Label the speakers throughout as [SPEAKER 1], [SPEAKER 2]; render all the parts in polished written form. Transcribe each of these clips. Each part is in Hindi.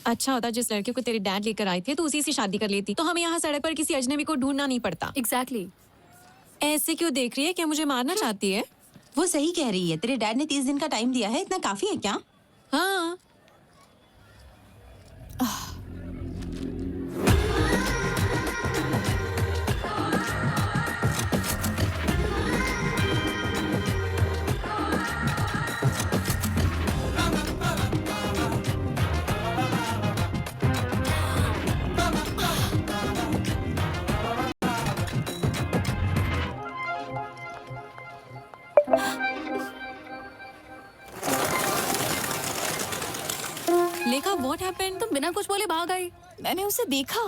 [SPEAKER 1] अच्छा होता जिस लड़के को तेरे डैड लेकर आए थे तो उसी से शादी कर लेती, तो हमें यहाँ सड़क पर किसी अजनबी को ढूंढना नहीं पड़ता।
[SPEAKER 2] एग्जैक्टली।
[SPEAKER 1] ऐसे क्यों देख रही है? क्या मुझे मारना चाहती है?
[SPEAKER 3] वो सही कह रही है, तेरे डैड ने 30 दिन का टाइम दिया है, इतना काफी है क्या?
[SPEAKER 1] हाँ। लेखा, व्हाट हैपेंड?
[SPEAKER 2] तुम बिना कुछ बोले भाग आई। मैंने उसे देखा।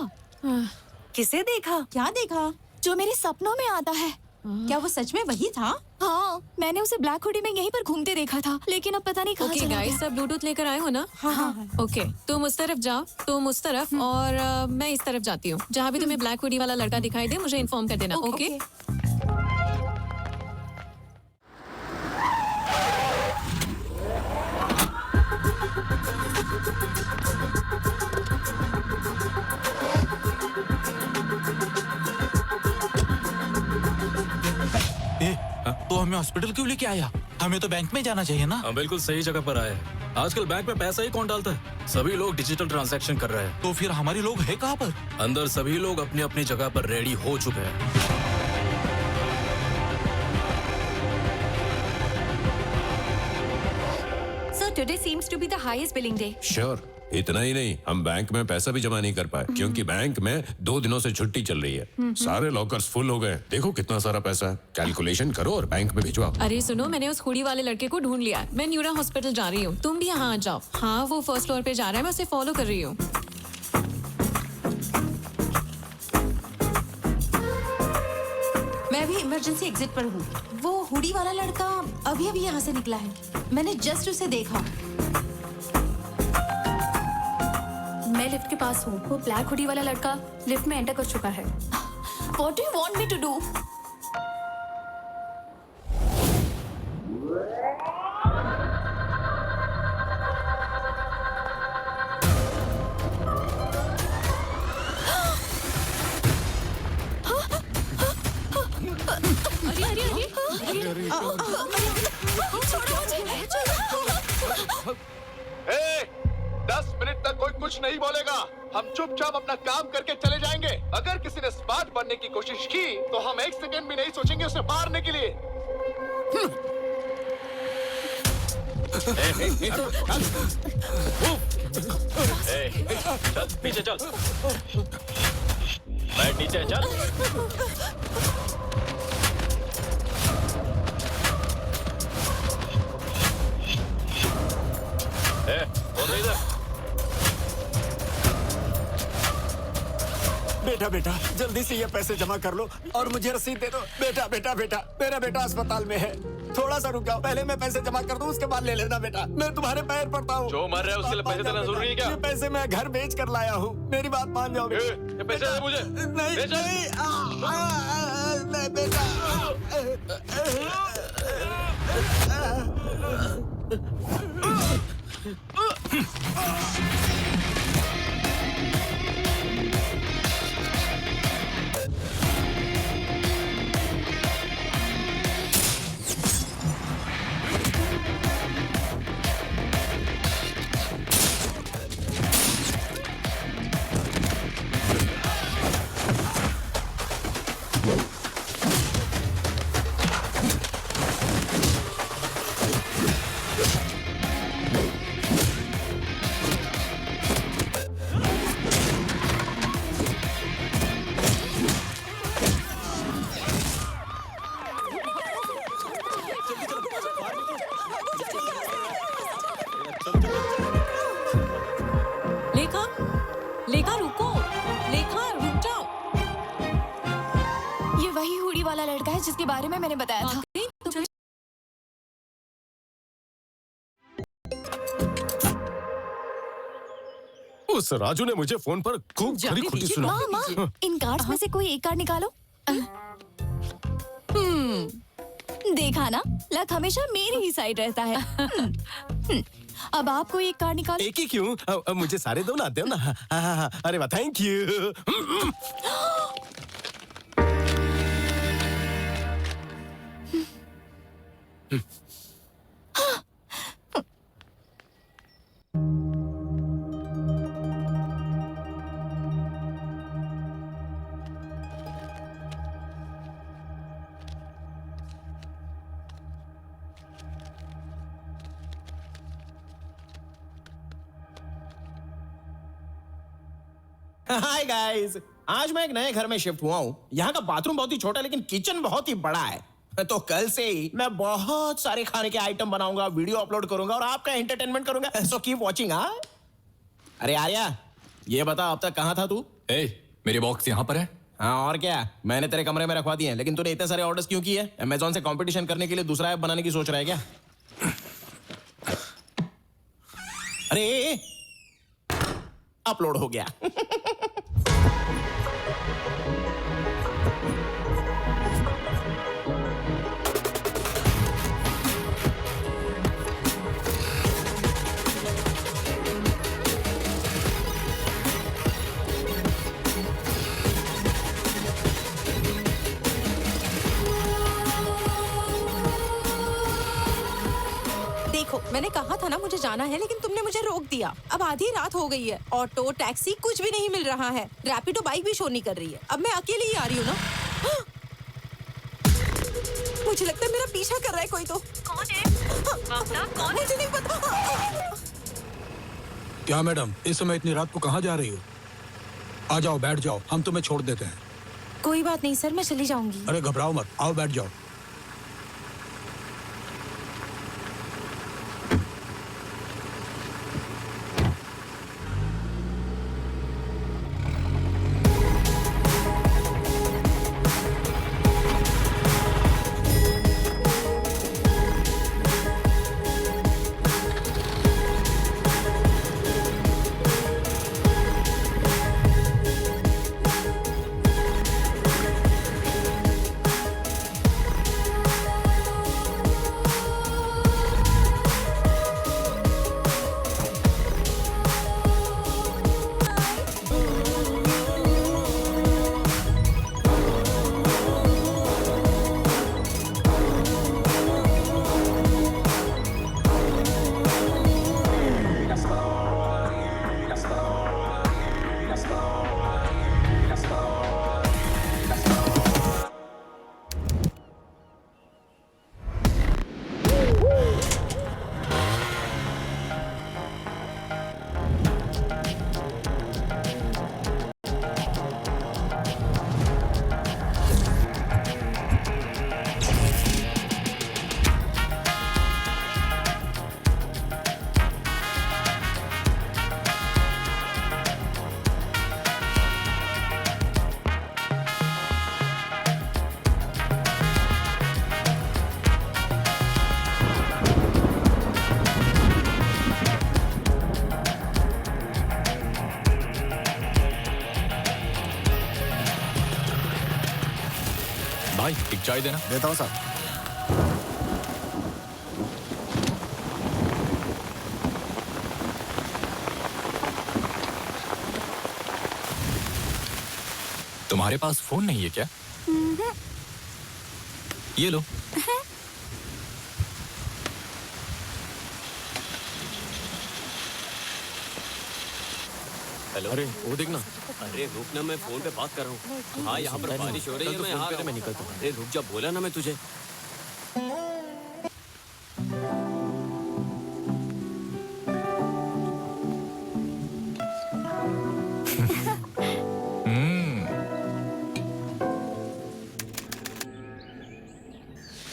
[SPEAKER 3] किसे देखा? क्या देखा?
[SPEAKER 2] जो मेरे सपनों में आता है।
[SPEAKER 3] क्या वो सच में वही था?
[SPEAKER 2] हाँ, मैंने उसे ब्लैक हुडी में यहीं पर घूमते देखा था, लेकिन अब पता नहीं कहाँ
[SPEAKER 1] ओके
[SPEAKER 2] चला
[SPEAKER 1] गाइस,
[SPEAKER 2] गया।
[SPEAKER 1] सब ब्लूटूथ लेकर आए हो ना?
[SPEAKER 3] हाँ।
[SPEAKER 1] ओके, तुम उस तरफ जाओ, तुम उस तरफ, और मैं इस तरफ जाती हूँ। जहाँ भी तुम्हें ब्लैक हुडी वाला लड़का दिखाई दे मुझे इन्फॉर्म कर देना। ओके?
[SPEAKER 4] तो हमें हॉस्पिटल क्यों लेके आया? हमें तो बैंक में जाना चाहिए ना।
[SPEAKER 5] हाँ, बिल्कुल सही जगह पर आए हैं। आजकल बैंक में पैसा ही कौन डालता है? सभी लोग डिजिटल ट्रांजैक्शन कर रहे हैं।
[SPEAKER 4] तो फिर हमारे लोग है कहाँ पर?
[SPEAKER 5] अंदर सभी लोग अपनी अपनी जगह पर रेडी हो चुके हैं।
[SPEAKER 2] Sir, today seems to be the highest billing day.
[SPEAKER 6] Sure. इतना ही नहीं, हम बैंक में पैसा भी जमा नहीं कर पाए क्योंकि बैंक में 2 दिनों से छुट्टी चल रही है। सारे लॉकर्स फुल हो गए। देखो कितना सारा पैसा है। कैलकुलेशन करो और बैंक में भिजवाओ।
[SPEAKER 1] अरे सुनो, मैंने उस हुडी वाले लड़के को ढूंढ लिया। मैं न्यूरा हॉस्पिटल जा रही हूँ, तुम भी यहाँ आ जाओ। हाँ, वो फर्स्ट फ्लोर पे जा रहा है, मैं उसे फॉलो कर रही हूँ।
[SPEAKER 3] मैं भी इमरजेंसी एग्जिट पर हूँ। वो हुडी वाला लड़का अभी अभी यहाँ से निकला है, मैंने जस्ट उसे देखा।
[SPEAKER 2] मैं लिफ्ट के पास हूँ। वो ब्लैक हुडी वाला लड़का लिफ्ट में एंटर कर चुका है। What do you want me to do?
[SPEAKER 7] A, 10 minute तक कोई कुछ नहीं बोलेगा। हम चुपचाप अपना काम करके चले जाएंगे। अगर किसी ने स्मार्ट बनने की कोशिश की तो हम 1 सेकंड भी नहीं सोचेंगे उसे मारने के लिए।
[SPEAKER 5] चल पीछे चल। बैठ नीचे चल। बोल इधर।
[SPEAKER 8] बेटा बेटा जल्दी से ये पैसे जमा कर लो और मुझे रसीद दे दो। बेटा बेटा बेटा मेरा बेटा अस्पताल में है, थोड़ा सा रुक जाओ। पहले मैं पैसे जमा कर दूं, उसके बाद ले लेना बेटा। मैं तुम्हारे पैर पड़ता हूँ।
[SPEAKER 7] जो मर रहा है उसके लिए पैसे देना जरूरी है क्या?
[SPEAKER 8] ये पैसे मैं घर बेच कर लाया हूँ, मेरी बात मान जाओ।
[SPEAKER 7] ये पैसे दे मुझे।
[SPEAKER 8] नहीं
[SPEAKER 7] ले चल।
[SPEAKER 8] नहीं बेटा।
[SPEAKER 1] लेखा, लेखा रुको, लेखा रुक जाओ।
[SPEAKER 2] ये वही हुडी वाला लड़का है जिसके बारे में मैंने बताया था।
[SPEAKER 6] उस राजू ने मुझे फोन पर खूब खरी खुटी सुना।
[SPEAKER 2] माँ, इन कार्ड्स में से कोई एक कार्ड निकालो। देखा ना, लक हमेशा मेरी ही साइड रहता है। अब आप कोई एक कार्ड निकालो।
[SPEAKER 9] एक ही क्यों? मुझे सारे दो ना, दो ना। हाँ, अरे वाह, थैंक यू। हाय गाइस, आज मैं एक नए घर में शिफ्ट हुआ हूँ। यहाँ का बाथरूम बहुत ही छोटा है लेकिन किचन बहुत ही बड़ा है। तो कल से ही मैं बहुत सारे खाने के आइटम बनाऊंगा, वीडियो अपलोड करूंगा और आपका एंटरटेनमेंट करूंगा। So keep watching. हाँ, अरे आर्या, ये बता अब तक कहाँ था तू?
[SPEAKER 5] मेरे बॉक्स यहाँ पर है।
[SPEAKER 9] हाँ और क्या, मैंने तेरे कमरे में रखवा दिए हैं, लेकिन तूने इतने सारे ऑर्डर्स क्यों किए? अमेज़न से कंपटीशन करने के लिए दूसरा ऐप बनाने की सोच रहा है क्या? अरे अपलोड हो गया।
[SPEAKER 3] देखो, मैंने कहा था ना मुझे जाना है, लेकिन तुमने मुझे रोक दिया। अब आधी रात हो गई है, ऑटो टैक्सी कुछ भी नहीं मिल रहा है, रैपिडो बाइक भी शो नहीं कर रही है। अब मैं अकेली ही आ रही हूँ ना। मुझे लगता है मेरा पीछा कर रहा है कोई। तो कौन है? कौन? मुझे नहीं पता।
[SPEAKER 10] क्या मैडम, इस समय इतनी रात को कहाँ जा रही हो? आ जाओ, बैठ जाओ, हम तुम्हें छोड़ देते हैं।
[SPEAKER 2] कोई बात नहीं सर, मैं चली जाऊंगी।
[SPEAKER 10] अरे घबराओ मत, आओ बैठ जाओ।
[SPEAKER 5] भाई एक चाय देना।
[SPEAKER 8] देता हूँ सर।
[SPEAKER 5] तुम्हारे पास फोन नहीं है क्या? ये लो।
[SPEAKER 11] हेलो, अरे वो देखना। अरे रुक ना, मैं फोन पे बात कर रहा हूँ। हाँ यहाँ पर बारिश हो रही है, मैं यहाँ मैं निकलता हूँ। अरे रुक जा, बोला ना मैं तुझे।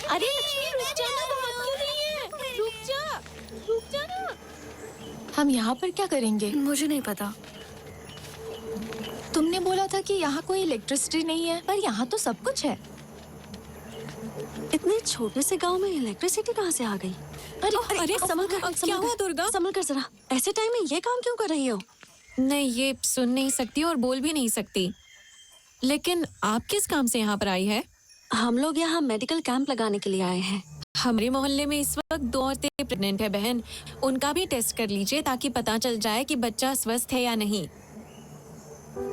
[SPEAKER 1] अरे लक्ष्मी रुक जा ना, बात क्यों नहीं है? रुक जा ना।
[SPEAKER 2] हम यहाँ पर क्या करेंगे?
[SPEAKER 12] मुझे नहीं पता।
[SPEAKER 2] तुमने बोला था कि यहाँ कोई इलेक्ट्रिसिटी नहीं है, पर यहाँ तो सब कुछ है।
[SPEAKER 12] इतने छोटे से गांव में इलेक्ट्रिसिटी कहाँ से आ गई?
[SPEAKER 1] अरे
[SPEAKER 12] संभल कर,
[SPEAKER 1] क्या हुआ दुर्गा?
[SPEAKER 12] संभल कर जरा। ऐसे टाइम में ये काम क्यों कर रही हो?
[SPEAKER 1] नहीं, ये सुन नहीं सकती और बोल भी नहीं सकती। लेकिन आप किस काम से यहाँ पर आई है?
[SPEAKER 12] हम लोग यहाँ मेडिकल कैंप लगाने के लिए आए हैं।
[SPEAKER 1] हमारे मोहल्ले में इस वक्त 2 औरतें प्रेग्नेंट है बहन। उनका भी टेस्ट कर लीजिए ताकि पता चल जाए कि बच्चा स्वस्थ है या नहीं।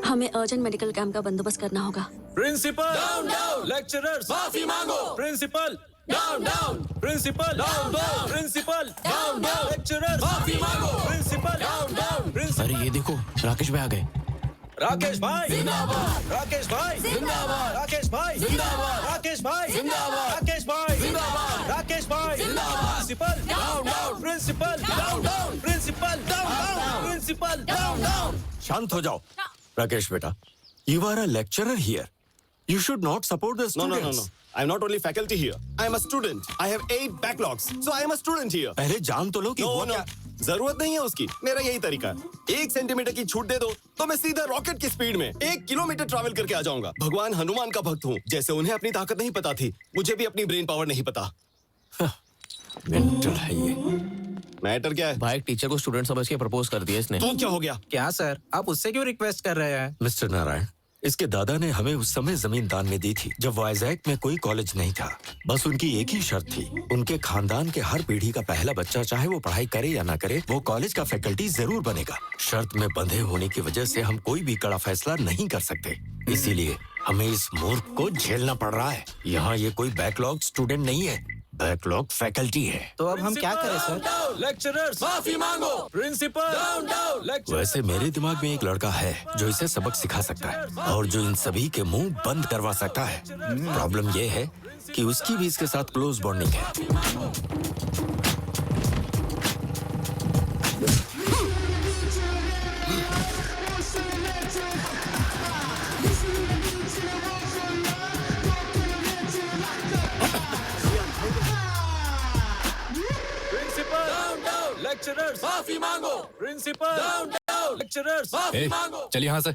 [SPEAKER 12] हमें अर्जेंट मेडिकल कैंप का बंदोबस्त करना होगा।
[SPEAKER 5] प्रिंसिपल डाउन डाउन, लेक्चरर्स माफी मांगो। Principal down down, principal down down, principal down down, lecturers माफी मांगो। Principal down down, principal.
[SPEAKER 11] अरे ये देखो, राकेश भाई आ गए।
[SPEAKER 5] राकेश भाई जिंदाबाद, राकेश भाई जिंदाबाद, राकेश भाई जिंदाबाद, राकेश भाई जिंदाबाद, राकेश भाई जिंदाबाद, राकेश भाई जिंदाबाद। Principal down down, principal down down, principal down down, principal down down.
[SPEAKER 8] शांत हो जाओ राकेश बेटा, you are a lecturer here. You should not support the students.
[SPEAKER 7] No. I'm not only faculty here. I'm a student. I have 8 backlogs. So I am a student here.
[SPEAKER 8] पहले जान तो लो कि हुआ क्या।
[SPEAKER 7] जरूरत नहीं है उसकी, मेरा यही तरीका है। 1 सेंटीमीटर की छूट दे दो तो मैं सीधा रॉकेट की स्पीड में 1 किलोमीटर ट्रैवल करके आ जाऊंगा। भगवान हनुमान का भक्त हूँ। जैसे उन्हें अपनी ताकत नहीं पता थी, मुझे भी अपनी ब्रेन पावर नहीं पता।
[SPEAKER 8] मेंटल है ये।
[SPEAKER 7] मैटर क्या है?
[SPEAKER 11] भाई टीचर को स्टूडेंट समझ के प्रपोज कर दिया इसने।
[SPEAKER 7] तो क्या हो गया?
[SPEAKER 5] क्या सर, आप उससे क्यों रिक्वेस्ट कर रहे हैं?
[SPEAKER 8] मिस्टर नारायण, इसके दादा ने हमें उस समय जमीन दान में दी थी जब वाइजैक में कोई कॉलेज नहीं था। बस उनकी एक ही शर्त थी, उनके खानदान के हर पीढ़ी का पहला बच्चा चाहे वो पढ़ाई करे या ना करे, वो कॉलेज का फैकल्टी जरूर बनेगा। शर्त में बंधे होने की वजह से हम कोई भी कड़ा फैसला नहीं कर सकते, इसीलिए हमें इस मूर्ख को झेलना पड़ रहा है। यहाँ ये कोई बैकलॉग स्टूडेंट नहीं है, बैकलॉग फैकल्टी है।
[SPEAKER 5] तो अब हम क्या करें सर? लेक्चरर्स माफी मांगो। Principal down down, lecturers.
[SPEAKER 8] वैसे मेरे दिमाग में एक लड़का है जो इसे सबक सिखा सकता है और जो इन सभी के मुंह बंद करवा सकता है। प्रॉब्लम ये है कि उसकी भी इसके साथ क्लोज बॉन्डिंग है।
[SPEAKER 5] लेक्चरर्स माफी मांगो। प्रिंसिपल डाउन डाउन, लेक्चरर्स माफी मांगो।
[SPEAKER 11] चलिए यहाँ से।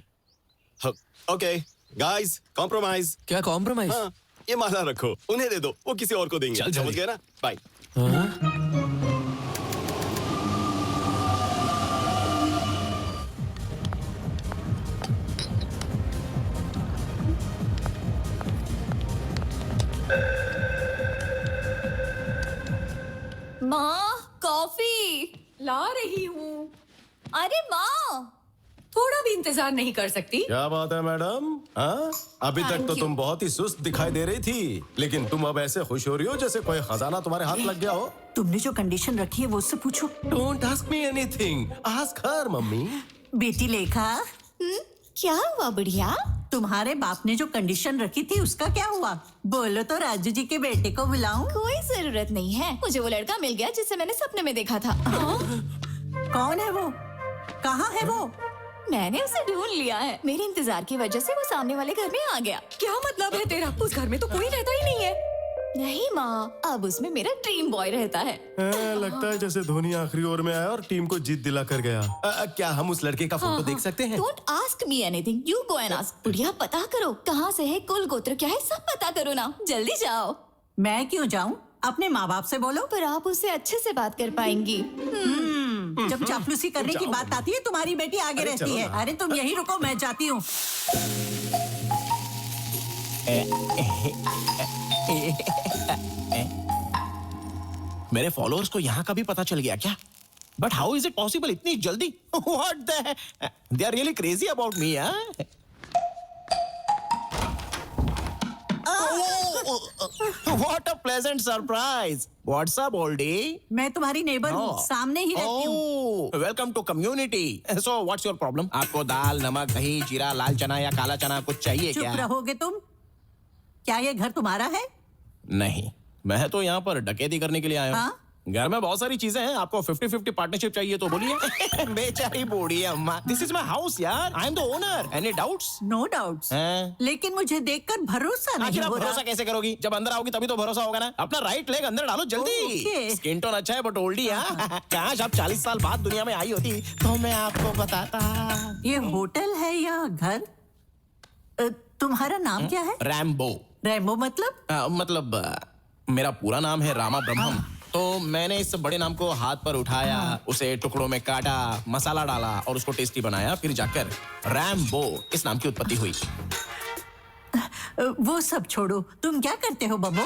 [SPEAKER 7] Okay guys, compromise.
[SPEAKER 11] क्या कॉम्प्रोमाइज?
[SPEAKER 7] हाँ, ये माला रखो, उन्हें दे दो, वो किसी और को देंगे। समझ गए ना? बाय।
[SPEAKER 2] माँ, कॉफी
[SPEAKER 3] ला रही हूँ।
[SPEAKER 2] अरे माँ,
[SPEAKER 3] थोड़ा भी इंतजार नहीं कर सकती?
[SPEAKER 13] क्या बात है मैडम? हाँ, अभी तक तो तुम बहुत ही सुस्त दिखाई दे रही थी, लेकिन तुम अब ऐसे खुश हो रही हो जैसे कोई खजाना तुम्हारे हाथ लग गया हो।
[SPEAKER 14] तुमने जो कंडीशन रखी है वो उससे पूछो।
[SPEAKER 13] Don't ask me anything, ask her mummy.
[SPEAKER 14] बेटी लेखा,
[SPEAKER 2] क्या हुआ बढ़िया?
[SPEAKER 14] तुम्हारे बाप ने जो कंडीशन रखी थी उसका क्या हुआ? बोलो तो राजू जी के बेटे को बुलाऊं?
[SPEAKER 2] कोई जरूरत नहीं है, मुझे वो लड़का मिल गया जिसे मैंने सपने में देखा था।
[SPEAKER 14] कौन है वो? कहाँ है वो?
[SPEAKER 2] मैंने उसे ढूंढ लिया है। मेरे इंतजार की वजह से वो सामने वाले घर में आ गया।
[SPEAKER 3] क्या मतलब है तेरा? उस घर में तो कोई रहता ही नहीं है।
[SPEAKER 2] नहीं माँ, अब उसमें मेरा ड्रीम बॉय रहता है।
[SPEAKER 13] लगता है जैसे धोनी आखिरी ओवर में आया और टीम को जीत दिला कर गया। क्या हम उस लड़के का फोटो देख सकते हैं?
[SPEAKER 2] Don't ask me anything, you go and ask। बुढ़िया, पता करो कहाँ से है, कुल गोत्र क्या है, सब पता करो ना। जल्दी जाओ।
[SPEAKER 14] मैं क्यों जाऊँ? अपने माँ बाप से बोलो।
[SPEAKER 2] पर आप उससे अच्छे से बात कर पाएंगी।
[SPEAKER 14] जब चापलूसी करने की बात आती है तुम्हारी बेटी आगे रहती है। अरे तुम यही रुको, मैं जाती हूँ।
[SPEAKER 9] मेरे फॉलोअर्स को यहाँ का भी पता चल गया क्या? But how is it possible इतनी जल्दी? What the, they are really crazy about me. What a pleasant surprise! What's up, oldie?
[SPEAKER 14] मैं तुम्हारी नेबर हूँ, सामने ही रहती हूँ।
[SPEAKER 9] Welcome to community. So, what's your problem? आपको दाल, नमक, दही, जीरा, लाल चना या काला चना कुछ चाहिए क्या?
[SPEAKER 14] चुप रहोगे तुम? क्या ये घर तुम्हारा है?
[SPEAKER 9] नहीं, मैं तो यहाँ पर डकैती करने के लिए आया हूँ।
[SPEAKER 14] हाँ?
[SPEAKER 9] घर में बहुत सारी चीजें हैं, आपको 50-50 पार्टनरशिप चाहिए तो बोलिए। बेचारी बूढ़ी अम्मा। दिस इज माय हाउस यार, I am the owner. Any doubts?
[SPEAKER 14] No doubts. लेकिन मुझे देखकर भरोसा नहीं हो रहा।
[SPEAKER 9] भरोसा कैसे करोगी? जब अंदर आओगी तभी तो भरोसा होगा ना। अपना राइट लेग अंदर डालो जल्दी। स्किन टोन अच्छा है बट ओल्डी है। काश आप 40 साल बाद दुनिया में आई होती तो मैं आपको बताता।
[SPEAKER 14] ये होटल है या घर? तुम्हारा नाम क्या है?
[SPEAKER 9] रैम्बो।
[SPEAKER 14] रैम्बो मतलब?
[SPEAKER 9] मतलब मेरा पूरा नाम है रामा ब्रह्मम। तो मैंने इस बड़े नाम को हाथ पर उठाया, उसे टुकड़ों में काटा, मसाला डाला और उसको टेस्टी बनाया, फिर जाकर रैम्बो इस नाम की उत्पत्ति हुई।
[SPEAKER 14] वो सब छोड़ो, तुम क्या करते हो बब्बू?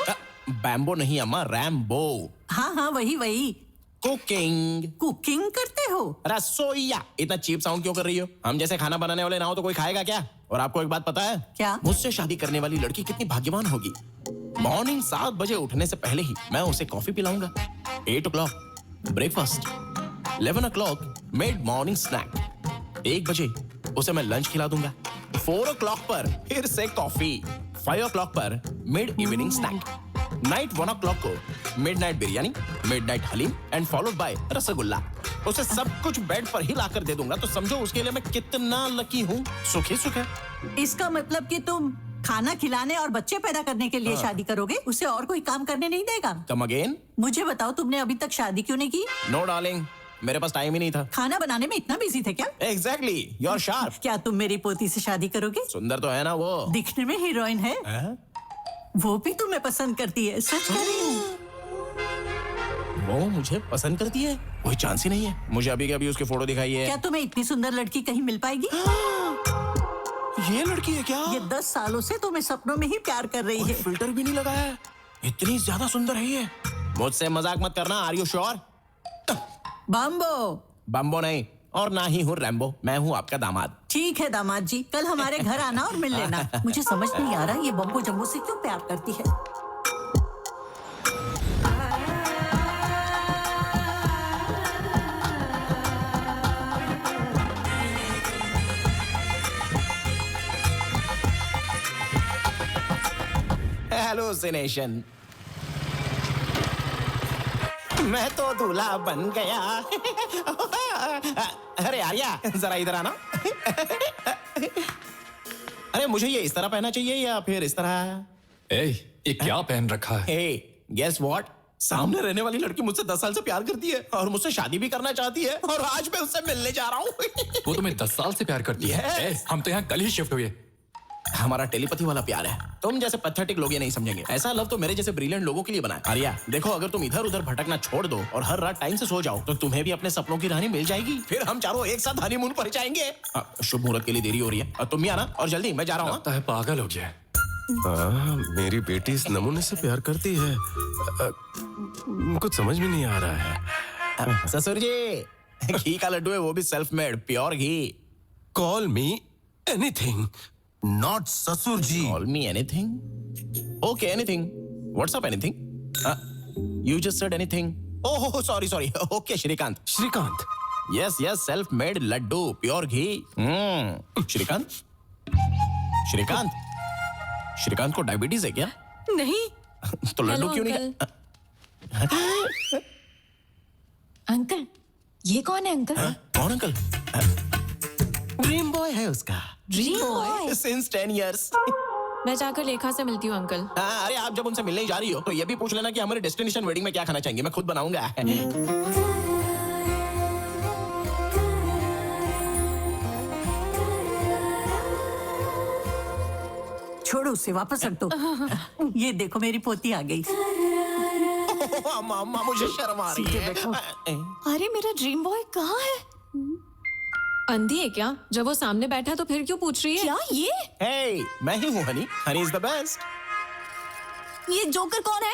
[SPEAKER 9] बैम्बो नहीं अम्मा, रैम्बो।
[SPEAKER 14] हाँ हाँ वही वही।
[SPEAKER 9] कुकिंग।
[SPEAKER 14] कुकिंग करते हो?
[SPEAKER 9] रसोईया। इतना चीप साउंड क्यों कर रही हो? हम जैसे खाना बनाने वाले ना हो तो कोई खाएगा क्या? और आपको एक बात पता है?
[SPEAKER 14] क्या?
[SPEAKER 9] मुझसे शादी करने वाली लड़की कितनी भाग्यवान होगी। मॉर्निंग 7 बजे उठने से पहले ही मैं उसे कॉफी पिलाऊंगा। 8 o'clock breakfast, 11 o'clock mid morning snack, 1 बजे उसे मैं लंच खिला दूंगा। 4 o'clock पर फिर से कॉफी, 5 o'clock पर mid evening snack, night 1 o'clock को midnight biryani, midnight haleem and followed by rasgulla. उसे सब कुछ बेड पर ही लाकर दे दूंगा, तो समझो उसके लिए मैं कितना लकी हूँ। सुख ही सुख है।
[SPEAKER 14] इसका मतलब कि तुम खाना खिलाने और बच्चे पैदा करने के लिए शादी करोगे, उसे और कोई काम करने नहीं देगा?
[SPEAKER 9] Come again.
[SPEAKER 14] मुझे बताओ, तुमने अभी तक शादी क्यों नहीं की?
[SPEAKER 9] नो डार्लिंग, मेरे पास टाइम ही नहीं था।
[SPEAKER 14] खाना बनाने में इतना बिजी थे क्या?
[SPEAKER 9] Exactly, you are sharp.
[SPEAKER 14] क्या तुम मेरी पोती से शादी करोगे?
[SPEAKER 9] सुंदर तो है ना वो।
[SPEAKER 14] दिखने में हीरोइन है। वो भी तुम्हें पसंद करती है, सच कह रही हूँ।
[SPEAKER 9] वो मुझे पसंद करती है? कोई चांस ही नहीं है। मुझे अभी के अभी उसकी फोटो दिखाई है।
[SPEAKER 14] क्या तुम्हें इतनी सुंदर लड़की कहीं मिल पाएगी?
[SPEAKER 9] ये लड़की है क्या?
[SPEAKER 14] ये 10 सालों से तुम्हें सपनों में ही प्यार कर रही है।
[SPEAKER 9] फिल्टर भी नहीं लगाया है। इतनी ज्यादा सुंदर है ये। मुझसे मजाक मत करना। Are you sure?
[SPEAKER 14] बम्बो।
[SPEAKER 9] बम्बो नहीं, और ना ही हूँ रैम्बो। मैं हूँ आपका दामाद।
[SPEAKER 14] ठीक है दामाद जी, कल हमारे घर आना और मिल लेना। मुझे समझ नहीं आ रहा ये बम्बो जम्बो से क्यों प्यार करती है।
[SPEAKER 9] हेलुसिनेशन। मैं तो दूल्हा बन गया। अरे आर्या, जरा इधर आना। अरे मुझे ये इस तरह पहनना चाहिए या फिर इस तरह?
[SPEAKER 15] ये क्या पहन रखा है?
[SPEAKER 9] Guess what? सामने रहने वाली लड़की मुझसे 10 साल से प्यार करती है और मुझसे शादी भी करना चाहती है, और आज मैं उससे मिलने जा रहा हूँ।
[SPEAKER 15] वो तुम्हें 10 साल से प्यार करती है? हम तो यहाँ कल ही शिफ्ट हुए।
[SPEAKER 9] हमारा टेलीपैथी वाला प्यार है। तुम जैसे पैथेटिक लोग ये नहीं समझेंगे। ऐसा लव तो मेरे जैसे ब्रिलियंट लोगों के लिए बना है। आर्या देखो, अगर तुम इधर उधर भटकना छोड़ दो और हर रात टाइम से सो जाओ, तो तुम्हें भी अपने सपनों की रानी मिल जाएगी। फिर हम चारों एक साथ हनीमून पर जाएंगे। शुभ मुहूर्त के लिए देरी हो रही है। तुम भी आना, और जल्दी, मैं जा रहा हूँ।
[SPEAKER 15] लगता है पागल हो गया।
[SPEAKER 13] मेरी बेटी इस नमूने से प्यार करती है। कुछ समझ में नहीं आ रहा है।
[SPEAKER 9] ससुर जी, घी का लड्डू है, वो भी self made, pure ghee.
[SPEAKER 13] Call me anything, not ससुर जी।
[SPEAKER 9] Call me anything? Okay, anything. What's up, anything? You just said anything. Oh, sorry. Okay, Shrikant.
[SPEAKER 13] Shrikant.
[SPEAKER 9] Yes, self-made laddu, pure ghee. Shrikant? Shrikant को डायबिटीज है क्या?
[SPEAKER 1] नहीं।
[SPEAKER 9] तो लड्डू क्यों नहीं?
[SPEAKER 1] अंकल, ये कौन है अंकल?
[SPEAKER 9] कौन अंकल? ड्रीम बॉय है उसका।
[SPEAKER 1] Dream boy?
[SPEAKER 9] Since 10 years.
[SPEAKER 1] मैं जाकर लेखा से मिलती हूँ अंकल।
[SPEAKER 9] अरे आप जब उनसे मिलने ही जा रही हो तो ये भी पूछ लेना कि हमारे डेस्टिनेशन वेडिंग में क्या खाना चाहेंगे। मैं खुद बनाऊंगा।
[SPEAKER 14] छोड़ो उसे, वापस रख दो। ये देखो मेरी पोती आ गई।
[SPEAKER 9] मामा, मुझे शर्म आ रही है।
[SPEAKER 1] अरे मेरा ड्रीम बॉय कहाँ है? अंधी है क्या? जब वो सामने बैठा तो फिर क्यों पूछ रही है?
[SPEAKER 2] क्या ये?
[SPEAKER 9] Hey, मैं ही हूँ Honey. Honey is the best.
[SPEAKER 2] ये जोकर कौन है?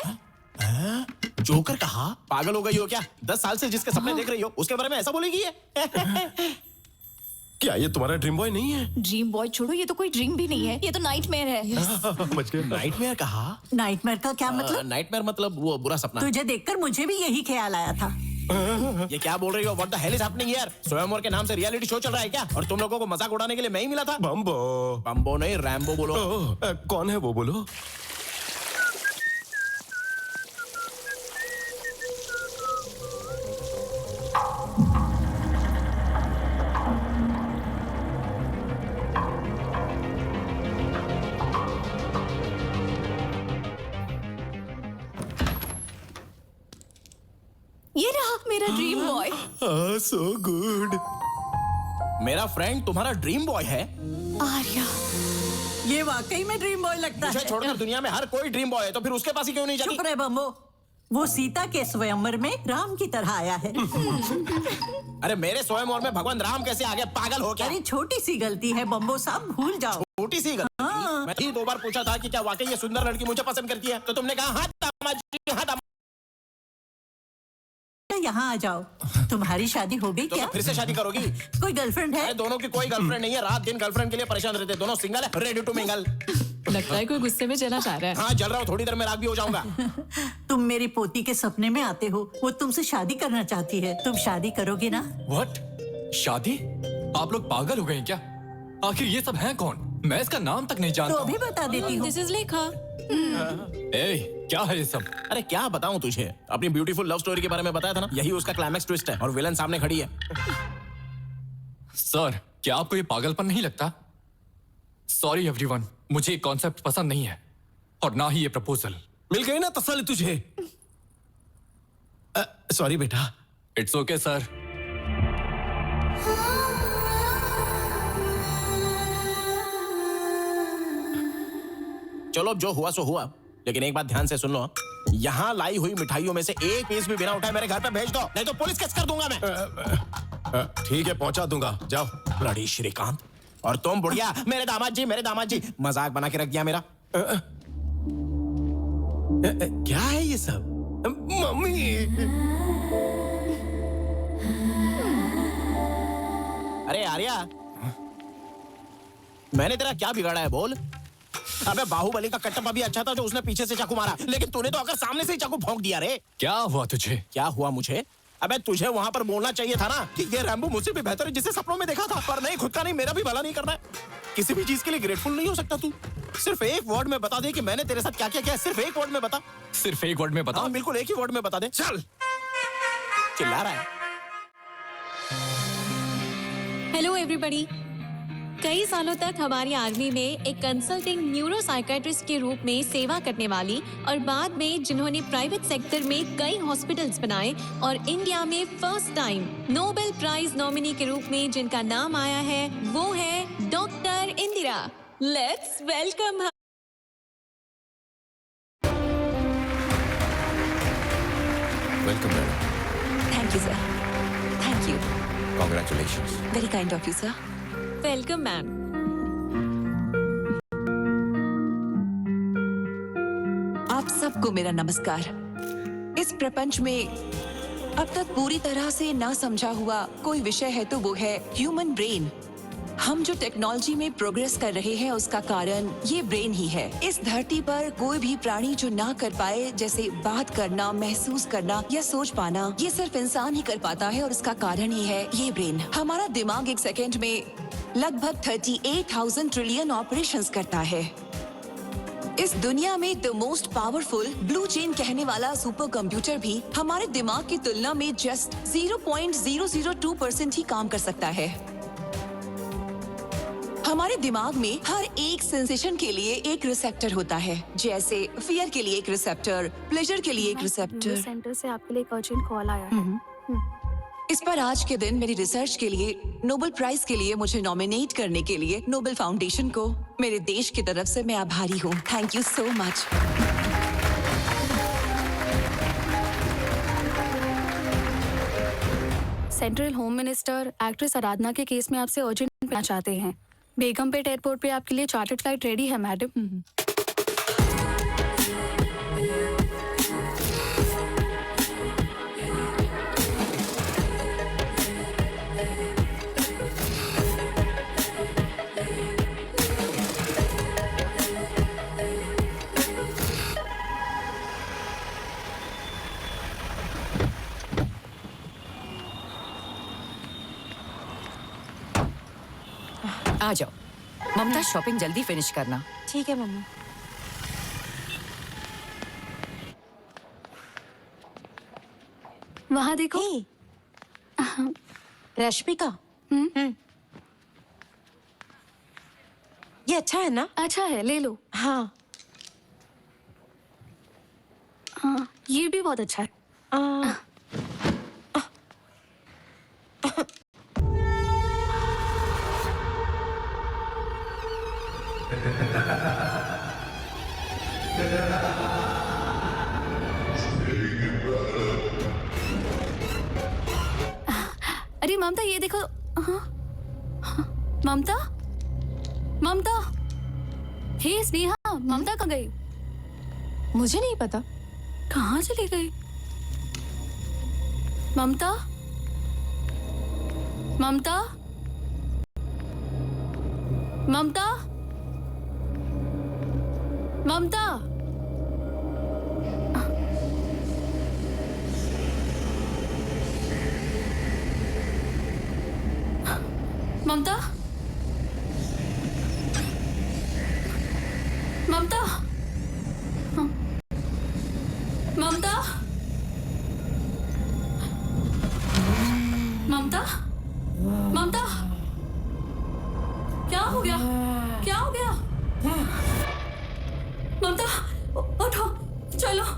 [SPEAKER 9] जोकर कहा? पागल हो गई हो क्या? 10 साल से जिसके सपने देख रही हो उसके बारे में ऐसा बोलेगी ये?
[SPEAKER 13] क्या ये तुम्हारा ड्रीम बॉय नहीं है?
[SPEAKER 2] ड्रीम बॉय छोड़ो, ये तो कोई ड्रीम भी नहीं है, ये तो नाइटमेयर है।
[SPEAKER 9] नाइटमेयर कहा?
[SPEAKER 14] नाइटमेयर का क्या मतलब?
[SPEAKER 9] नाइटमेयर मतलब वो बुरा सपना।
[SPEAKER 14] तुझे देखकर मुझे भी यही ख्याल आया था।
[SPEAKER 9] ये क्या बोल रही हो? What the hell is happening here? स्वयंवर के नाम से रियलिटी शो चल रहा है क्या? और तुम लोगों को मजाक उड़ाने के लिए मैं ही मिला था?
[SPEAKER 13] बम्बो
[SPEAKER 9] नहीं, रैम्बो बोलो।
[SPEAKER 13] कौन है वो, बोलो।
[SPEAKER 2] ये रहा मेरा ड्रीम बॉय।
[SPEAKER 9] So good. मेरा फ्रेंड तुम्हारा ड्रीम बॉय है?
[SPEAKER 2] आर्या,
[SPEAKER 14] ये वाकई में ड्रीम बॉय लगता
[SPEAKER 9] मुझे
[SPEAKER 14] है।
[SPEAKER 9] छोड़कर दुनिया में हर कोई ड्रीम बॉय है, तो फिर उसके पास ही क्यों नहीं जाती?
[SPEAKER 14] चुप रहे बम्बो। वो सीता के स्वयंवर में राम की तरह आया है।
[SPEAKER 9] अरे मेरे स्वयंवर में भगवान राम कैसे आ गए? पागल हो क्या?
[SPEAKER 14] अरे छोटी सी गलती है बम्बो साहब, भूल जाओ।
[SPEAKER 9] छोटी सी गलती? मैं ही 2 बार पूछा था कि क्या वाकई ये सुंदर लड़की मुझे पसंद करती है, तो तुमने कहा हाँ दामाजी, हाँ दामाजी।
[SPEAKER 14] यहाँ आ जाओ। तुम्हारी शादी हो गई
[SPEAKER 9] तो
[SPEAKER 14] क्या?
[SPEAKER 9] फिर से शादी करोगी?
[SPEAKER 14] कोई गर्लफ्रेंड है?
[SPEAKER 9] अरे दोनों की कोई गर्लफ्रेंड नहीं है, रात दिन गर्लफ्रेंड के लिए परेशान रहते, दोनों सिंगल है, रेडी टू मिंगल।
[SPEAKER 1] लगता है कोई गुस्से में चला जा रहा है।
[SPEAKER 9] हाँ जल रहा हूँ, थोड़ी देर में राग भी हो जाऊंगा।
[SPEAKER 14] तुम मेरी पोती के सपने में आते हो, वो तुमसे शादी करना चाहती है, तुम शादी करोगे ना?
[SPEAKER 15] व्हाट? शादी? आप लोग पागल हो गए हैं क्या? आखिर ये सब है कौन? मैं इसका नाम तक नहीं जानता।
[SPEAKER 14] तो अभी बता देती हूँ।
[SPEAKER 1] दिस इज लेखा।
[SPEAKER 15] ए, क्या है ये सब?
[SPEAKER 9] अरे क्या बताऊं तुझे, अपनी ब्यूटीफुल लव स्टोरी के बारे में बताया था ना, यही उसका क्लाइमैक्स ट्विस्ट है और विलन सामने खड़ी है।
[SPEAKER 15] सर, क्या आपको ये पागलपन नहीं लगता? सॉरी एवरीवन, मुझे ये कॉन्सेप्ट पसंद नहीं है और ना ही ये प्रपोजल।
[SPEAKER 13] मिल गई ना तसल्ली तुझे? सॉरी बेटा।
[SPEAKER 15] It's okay sir.
[SPEAKER 9] चलो जो हुआ सो हुआ, लेकिन एक बात ध्यान से सुन लो, यहाँ लाई हुई मिठाइयों में से एक पीस भी बिना उठाए मेरे घर पे भेज दो, नहीं तो पुलिस केस कर दूंगा मैं।
[SPEAKER 13] ठीक है पहुंचा दूंगा, जाओ।
[SPEAKER 9] ब्लडी श्रीकांत। और तुम बुढ़िया, मेरे दामाद जी, मजाक बना के रख दिया मेरा।
[SPEAKER 13] क्या है ये सब? मम्मी।
[SPEAKER 9] अरे आर्या, मैंने तेरा क्या बिगाड़ा है बोल? अबे बाहुबली का कटप्पा भी अच्छा था जो उसने पीछे से चाकू मारा, लेकिन तूने तो आकर सामने से ही चाकू भोंक दिया रे।
[SPEAKER 15] क्या हुआ तुझे?
[SPEAKER 9] क्या हुआ मुझे? अबे तुझे वहां पर बोलना चाहिए था ना कि ये रैम्बो मुझसे भी बेहतर है जिसे सपनों में देखा था, पर नहीं, खुद का नहीं, मेरा भी भला नहीं करना है। किसी भी चीज के लिए ग्रेटफुल नहीं हो सकता तू? सिर्फ एक वर्ड में बता दे कि मैंने तेरे साथ क्या क्या किया, सिर्फ एक वर्ड में बता।
[SPEAKER 15] सिर्फ एक वर्ड में बता?
[SPEAKER 9] हाँ बिल्कुल, एक ही वर्ड में बता दे। चल। चिल्ला रहा है।
[SPEAKER 1] Hello everybody. कई सालों तक हमारी आर्मी में एक कंसल्टिंग न्यूरो साइकेट्रिस्ट के रूप में सेवा करने वाली और बाद में जिन्होंने प्राइवेट सेक्टर में कई हॉस्पिटल्स बनाए और इंडिया में first time Nobel prize nominee के रूप में जिनका नाम आया है, वो है doctor Indira. Let's welcome her.
[SPEAKER 6] Welcome madam.
[SPEAKER 16] Thank you sir. Thank you.
[SPEAKER 6] Congratulations.
[SPEAKER 16] Very kind of you sir.
[SPEAKER 1] Welcome ma'am.
[SPEAKER 16] आप सबको मेरा नमस्कार। इस प्रपंच में अब तक पूरी तरह से ना समझा हुआ कोई विषय है तो वो है ह्यूमन ब्रेन। हम जो टेक्नोलॉजी में प्रोग्रेस कर रहे हैं उसका कारण ये ब्रेन ही है। इस धरती पर कोई भी प्राणी जो ना कर पाए, जैसे बात करना, महसूस करना या सोच पाना, ये सिर्फ इंसान ही कर पाता है और उसका कारण ही है ये ब्रेन। हमारा दिमाग एक सेकेंड में लगभग 38,000 ट्रिलियन ऑपरेशंस करता है। इस दुनिया में the most powerful blue chain कहने वाला सुपर कंप्यूटर भी हमारे दिमाग की तुलना में जस्ट 0.002% ही काम कर सकता है। हमारे दिमाग में हर एक सेंसेशन के लिए एक रिसेप्टर होता है, जैसे फियर के लिए एक रिसेप्टर, प्लेजर के लिए एक रिसेप्टर।
[SPEAKER 2] सेंटर से आपके लिए एक अर्जेंट कॉल आया है।
[SPEAKER 16] इस पर आज के दिन मेरी रिसर्च के लिए नोबेल प्राइज के लिए मुझे नॉमिनेट करने के लिए नोबेल फाउंडेशन को मेरे देश की तरफ से मैं आभारी हूँ। Thank you so much.
[SPEAKER 2] Central home minister actress Aradhana के केस में आपसे अर्जेंट मिलना चाहते हैं। बेगमपेट एयरपोर्ट पे आपके लिए चार्टर्ड फ्लाइट रेडी है मैडम।
[SPEAKER 17] आ जाओ ममता, शॉपिंग जल्दी फिनिश करना।
[SPEAKER 3] ठीक है मम्मा।
[SPEAKER 2] वहाँ देखो।
[SPEAKER 3] रश्मिका, ये अच्छा है ना?
[SPEAKER 2] अच्छा है, ले लो।
[SPEAKER 3] हाँ
[SPEAKER 2] हाँ, ये भी बहुत अच्छा है। ममता ये देखो। हाँ, हाँ, ममता, ममता, हे स्नेहा, ममता कहाँ गई?
[SPEAKER 3] मुझे नहीं पता।
[SPEAKER 2] कहाँ चली गई? ममता, ममता, ममता, ममता, ममता, ममता, ममता, ममता, ममता, क्या हो गया? क्या हो गया? ममता, उठो, चलो।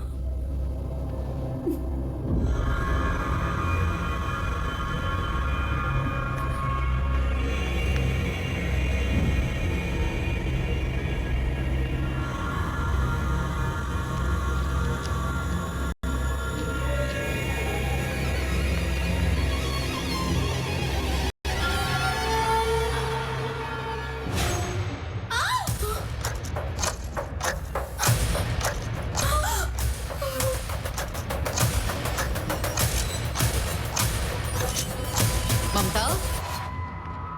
[SPEAKER 17] ममता,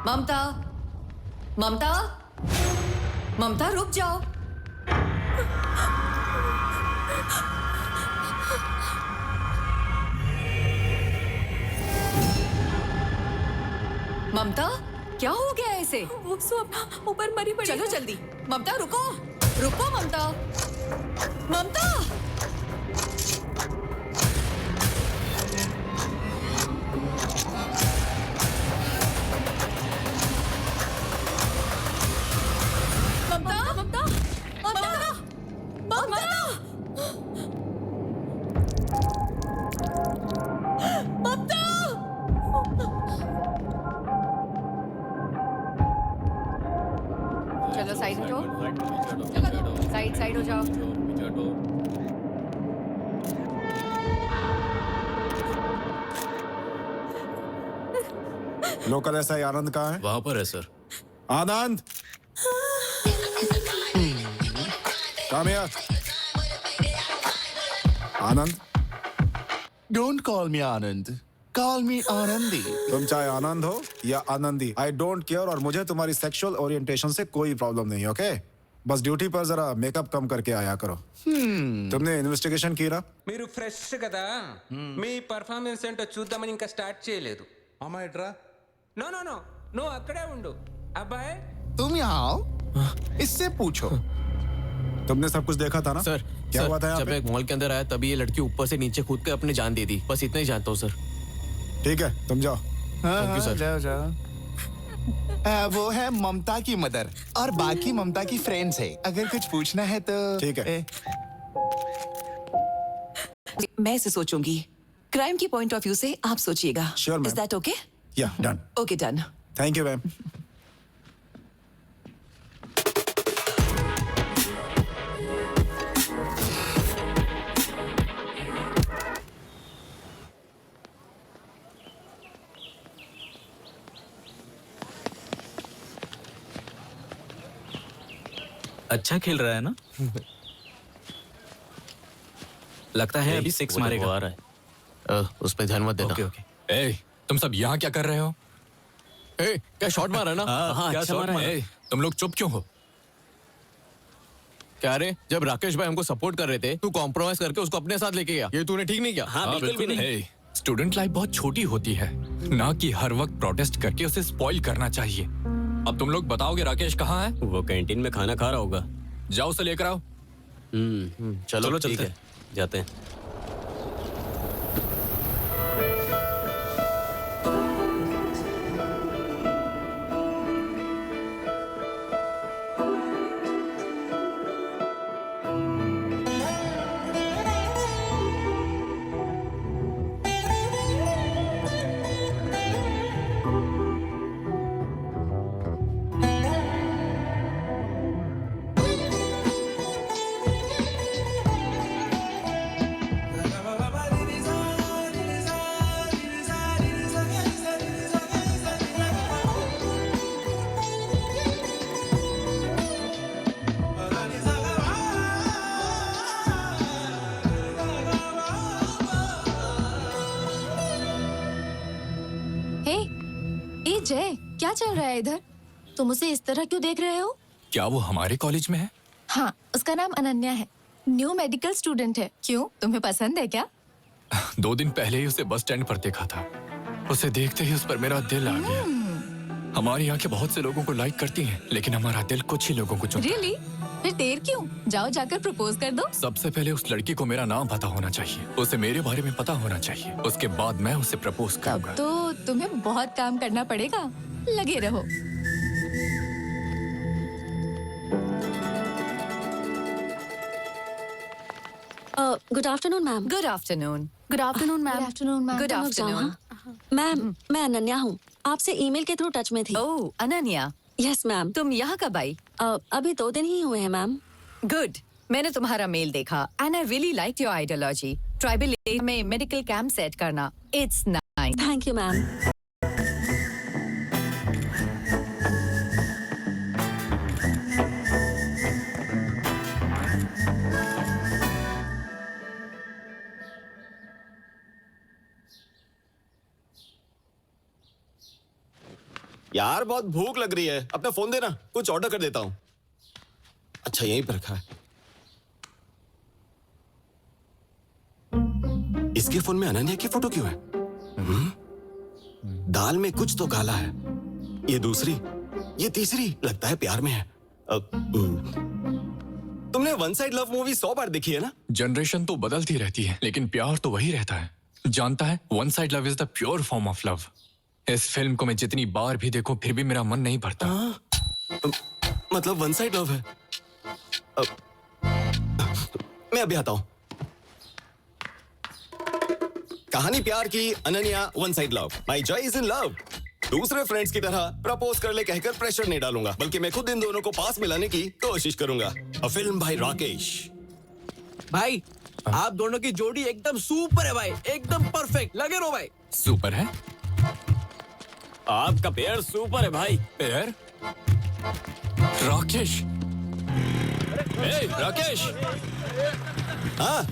[SPEAKER 17] ममता, ममता, ममता रुक जाओ। ममता, क्या हो गया ऐसे?
[SPEAKER 2] वो स्वप्ना ऊपर मरी पड़ी।
[SPEAKER 17] चलो जल्दी। ममता रुको, रुको ममता, ममता। चलो साइड हो जाओ, साइड हो जाओ।
[SPEAKER 13] लोकल एसआई आनंद कहाँ है?
[SPEAKER 11] वहां पर है sir.
[SPEAKER 13] Anand, come here. Anand,
[SPEAKER 18] don't call me Anand, call मी आनंदी।
[SPEAKER 13] तुम चाहे आनंद हो या आनंदी, आई डोंट केयर, और मुझे तुम्हारी सेक्सुअल ओरिएंटेशन से कोई प्रॉब्लम नहीं, ओके? बस ड्यूटी पर जरा मेकअप कम करके आया करो। तुमने इन्वेस्टिगेशन की ना?
[SPEAKER 19] మీరు ఫ్రెష్ కదా మీ పర్ఫార్మెన్స్ ఏంటో చూద్దామని ఇంకా స్టార్ట్ చేయలేదు
[SPEAKER 18] అమ్మాయిట్రా
[SPEAKER 19] నో నో నో నువ్వు అక్కడే ఉండు అబ్బాయి
[SPEAKER 18] तुम यहाँ आओ, इससे पूछो।
[SPEAKER 13] तुमने सब कुछ देखा था ना?
[SPEAKER 11] सर
[SPEAKER 13] क्या
[SPEAKER 11] सर,
[SPEAKER 13] हुआ था यहाँ
[SPEAKER 11] जब
[SPEAKER 13] पे?
[SPEAKER 11] एक मॉल के अंदर आया तभी ये लड़की ऊपर से नीचे कूद के अपने जान दे दी, बस इतना ही जानता हूँ सर।
[SPEAKER 13] ठीक है, तुम जाओ।
[SPEAKER 11] Thank you sir.
[SPEAKER 18] जाओ जाओ। वो है ममता की मदर और बाकी ममता की फ्रेंड्स है, अगर कुछ पूछना है तो।
[SPEAKER 13] ठीक है।
[SPEAKER 16] मैं इसे सोचूंगी। क्राइम की पॉइंट ऑफ व्यू से आप सोचिएगा।
[SPEAKER 13] Sure, ma'am.
[SPEAKER 16] Is that okay?
[SPEAKER 13] या done.
[SPEAKER 16] Okay done.
[SPEAKER 13] Thank you ma'am.
[SPEAKER 11] अच्छा खेल रहा है ना? लगता है अभी 6 मारेगा। आ रहा है। उस पे ध्यान मत देना।
[SPEAKER 15] Okay okay. ए, तुम सब यहाँ क्या कर रहे हो?
[SPEAKER 11] ए, क्या शॉट मारा ना?
[SPEAKER 15] हाँ,
[SPEAKER 11] क्या
[SPEAKER 15] अच्छा
[SPEAKER 11] शॉट
[SPEAKER 15] मारा।
[SPEAKER 11] मारा?
[SPEAKER 15] ए, तुम लोग चुप क्यों हो?
[SPEAKER 11] क्या रे, जब राकेश भाई हमको सपोर्ट कर रहे थे, तू कॉम्प्रोमाइज करके उसको अपने साथ लेके गया। ये तूने ठीक नहीं किया।
[SPEAKER 15] हाँ, बिल्कुल नहीं। स्टूडेंट लाइफ बहुत छोटी होती है, ना कि हर वक्त प्रोटेस्ट करके उसे स्पॉइल करना चाहिए। अब तुम लोग बताओगे राकेश कहाँ है?
[SPEAKER 11] वो कैंटीन में खाना खा रहा होगा।
[SPEAKER 15] जाओ उसे लेकर आओ।
[SPEAKER 11] चलो ठीक है, जाते हैं।
[SPEAKER 17] जय, क्या चल रहा है इधर? तुम उसे इस तरह क्यों देख रहे हो?
[SPEAKER 15] क्या वो हमारे कॉलेज में है?
[SPEAKER 17] हाँ, उसका नाम अनन्या है। न्यू मेडिकल स्टूडेंट है। क्यों, तुम्हें पसंद है क्या?
[SPEAKER 15] 2 दिन पहले ही उसे बस स्टैंड पर देखा था। उसे देखते ही उस पर मेरा दिल आ गया। हमारी आंखें बहुत से लोगों को लाइक करती हैं, लेकिन हमारा दिल कुछ ही लोगों को चुनता है।
[SPEAKER 17] Really? फिर देर क्यों? जाओ जाकर प्रपोज कर दो।
[SPEAKER 15] सबसे पहले उस लड़की को मेरा नाम पता होना चाहिए, उसे मेरे बारे में पता होना चाहिए, उसके बाद मैं उसे प्रपोज करूंगा।
[SPEAKER 17] तो तुम्हें बहुत काम करना पड़ेगा। लगे रहो।
[SPEAKER 12] Good afternoon ma'am.
[SPEAKER 17] Good afternoon.
[SPEAKER 2] Good afternoon ma'am.
[SPEAKER 17] Good afternoon ma'am.
[SPEAKER 12] Good afternoon ma'am. मैं अनन्या हूँ, आपसे ईमेल के थ्रू टच में थी।
[SPEAKER 17] ओह, अनन्या।
[SPEAKER 12] Yes ma'am.
[SPEAKER 17] तुम यहाँ कब आई?
[SPEAKER 12] अभी 2 दिन ही हुए हैं मैम।
[SPEAKER 17] गुड। मैंने तुम्हारा मेल देखा and I really like your ideology. Tribal area में मेडिकल कैंप सेट करना, it's nice.
[SPEAKER 12] Thank you ma'am.
[SPEAKER 7] यार बहुत भूख लग रही है, अपना फोन देना, कुछ ऑर्डर कर देता हूँ। अच्छा यहीं पर रखा है। इसके फोन में अनन्या की फोटो क्यों है? दाल में कुछ तो काला है। ये दूसरी, ये तीसरी, लगता है प्यार में है। तुमने वन साइड लव मूवी 100 बार देखी है ना?
[SPEAKER 15] जनरेशन तो बदलती रहती है, लेकिन प्यार तो वही रहता है। जानता है, one side love is the pure form of love. इस फिल्म को मैं जितनी बार भी देखूं, फिर भी मेरा मन नहीं भरता।
[SPEAKER 7] मतलब वन साइड लव है। मैं अभी आता हूं। कहानी प्यार की, Ananya one side love. My Joy is in love. दूसरे फ्रेंड्स की तरह प्रपोज कर ले कहकर प्रेशर नहीं डालूंगा, बल्कि मैं खुद इन दोनों को पास मिलाने की कोशिश करूंगा। A film bye Rakesh.
[SPEAKER 11] भाई, आप दोनों की जोड़ी एकदम सुपर है भाई, एकदम परफेक्ट। लगे रहो भाई।
[SPEAKER 15] सुपर है?
[SPEAKER 11] आपका पेयर सुपर है भाई।
[SPEAKER 15] पेयर? राकेश। ए, राकेश।
[SPEAKER 7] हाँ।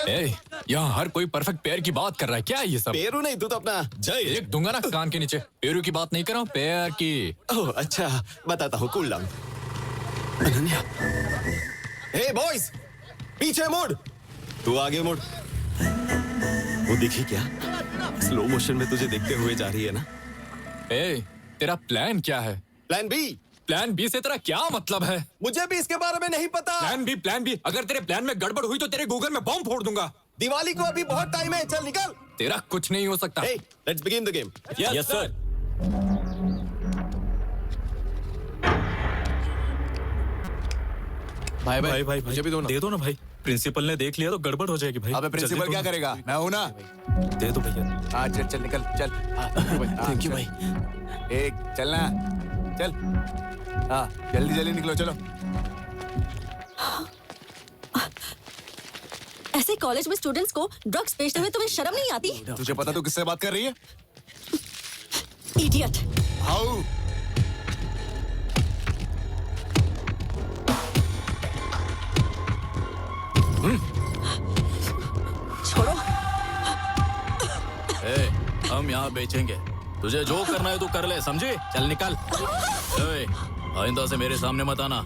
[SPEAKER 15] ए, यहाँ हर कोई परफेक्ट पेयर की बात कर रहा है। क्या है ये सब?
[SPEAKER 7] पेरू नहीं, तू तो अपना जय।
[SPEAKER 15] एक दूंगा ना कान के नीचे। पेरू की बात नहीं कर रहा हूँ, पेयर की।
[SPEAKER 7] ओह अच्छा, बताता हूँ। Cool down. Ananya. Hey boys, पीछे मुड़। तू आगे मुड़। वो दिखी क्या? स्लो मोशन में तुझे देखते हुए जा रही है ना?
[SPEAKER 15] ए, तेरा प्लान क्या है?
[SPEAKER 7] Plan B.
[SPEAKER 15] प्लान बी से तेरा क्या मतलब है?
[SPEAKER 7] मुझे भी इसके बारे में नहीं पता।
[SPEAKER 15] Plan B. अगर तेरे प्लान में गड़बड़ हुई तो तेरे गूगल में बॉम्ब फोड़ दूंगा।
[SPEAKER 7] दिवाली को अभी बहुत टाइम है, चल निकल।
[SPEAKER 15] तेरा कुछ नहीं हो सकता।
[SPEAKER 7] Hey, let's begin the game.
[SPEAKER 11] Yes sir.
[SPEAKER 4] भाई मुझे भी दे दो ना भाई। प्रिंसिपल ने देख लिया तो गड़बड़ हो जाएगी भाई।
[SPEAKER 18] अबे प्रिंसिपल क्या करेगा? मैं हूं ना।
[SPEAKER 4] दे दो भैया।
[SPEAKER 18] हाँ चल चल निकल चल।
[SPEAKER 7] थैंक यू भाई।
[SPEAKER 18] एक चलना, चल। हाँ जल्दी जल्दी निकलो, चलो।
[SPEAKER 12] ऐसे कॉलेज में स्टूडेंट्स को ड्रग्स बेचते हुए तुम्हें शर्म नहीं आती?
[SPEAKER 18] तुझे पता तू किससे बात कर रही है?
[SPEAKER 12] इडियट।
[SPEAKER 18] हाउ?
[SPEAKER 12] छोड़ो।
[SPEAKER 11] ए, हम यहाँ बेचेंगे। तुझे जो करना है तू कर ले, समझे? चल निकल। ए, आइंदा से मेरे सामने मत आना।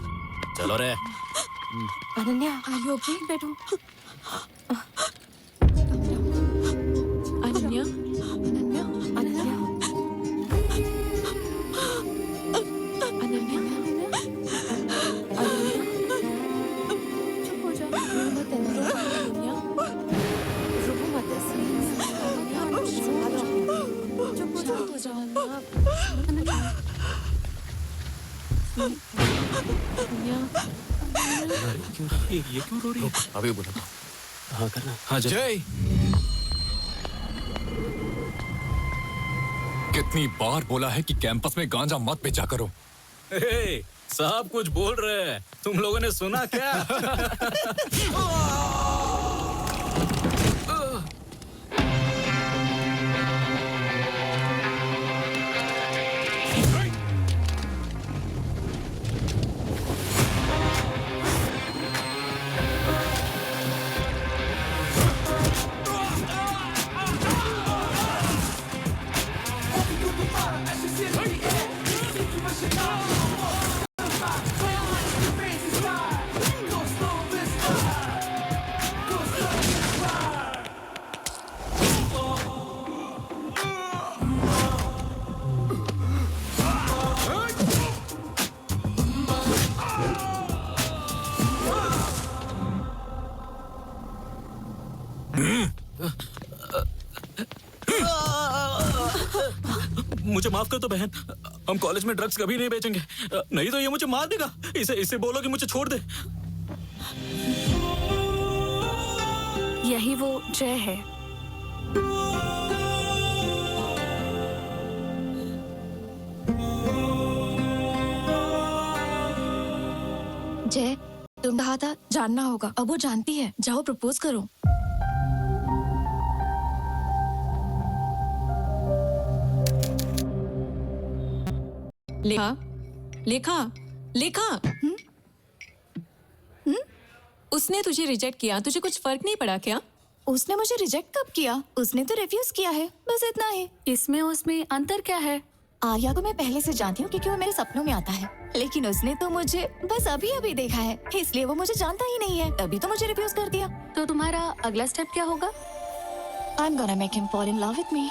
[SPEAKER 11] चलो रे।
[SPEAKER 17] Ananya, are you okay? बैठो।
[SPEAKER 1] अनन्या,
[SPEAKER 17] अनन्या, अनन्या, अनन्या, चुप हो जाओ। मत अनन्या, रुको मत ऐसे। चुप हो जाओ।
[SPEAKER 4] ये क्यों रो रही है?
[SPEAKER 11] अभी बोला। हाँ करना।
[SPEAKER 4] हाँ जय।
[SPEAKER 15] कितनी बार बोला है कि कैंपस में गांजा मत बेचा करो।
[SPEAKER 11] साहब कुछ बोल रहे हैं, तुम लोगों ने सुना क्या? मुझे माफ कर दो बहन, हम कॉलेज में ड्रग्स कभी नहीं बेचेंगे, नहीं तो ये मुझे मार देगा। इसे बोलो कि मुझे छोड़ दे।
[SPEAKER 2] यही वो जय है।
[SPEAKER 20] जय, तुम कहा था जानना होगा, अब वो जानती है। जाओ प्रपोज करो।
[SPEAKER 1] लेखा, लेखा, लेखा। उसने तुझे रिजेक्ट किया, तुझे कुछ फर्क नहीं पड़ा क्या?
[SPEAKER 20] उसने मुझे रिजेक्ट कब किया? उसने तो रिफ्यूज किया है, बस इतना ही।
[SPEAKER 2] इसमें उसमें अंतर क्या है?
[SPEAKER 20] आर्या को मैं पहले से जानती हूँ क्योंकि वो मेरे सपनों में आता है, लेकिन उसने तो मुझे बस अभी अभी देखा है, इसलिए वो मुझे जानता ही नहीं है, तभी तो मुझे रिफ्यूज कर दिया।
[SPEAKER 2] तो तुम्हारा अगला स्टेप क्या होगा?
[SPEAKER 20] I'm gonna make him fall in love with me.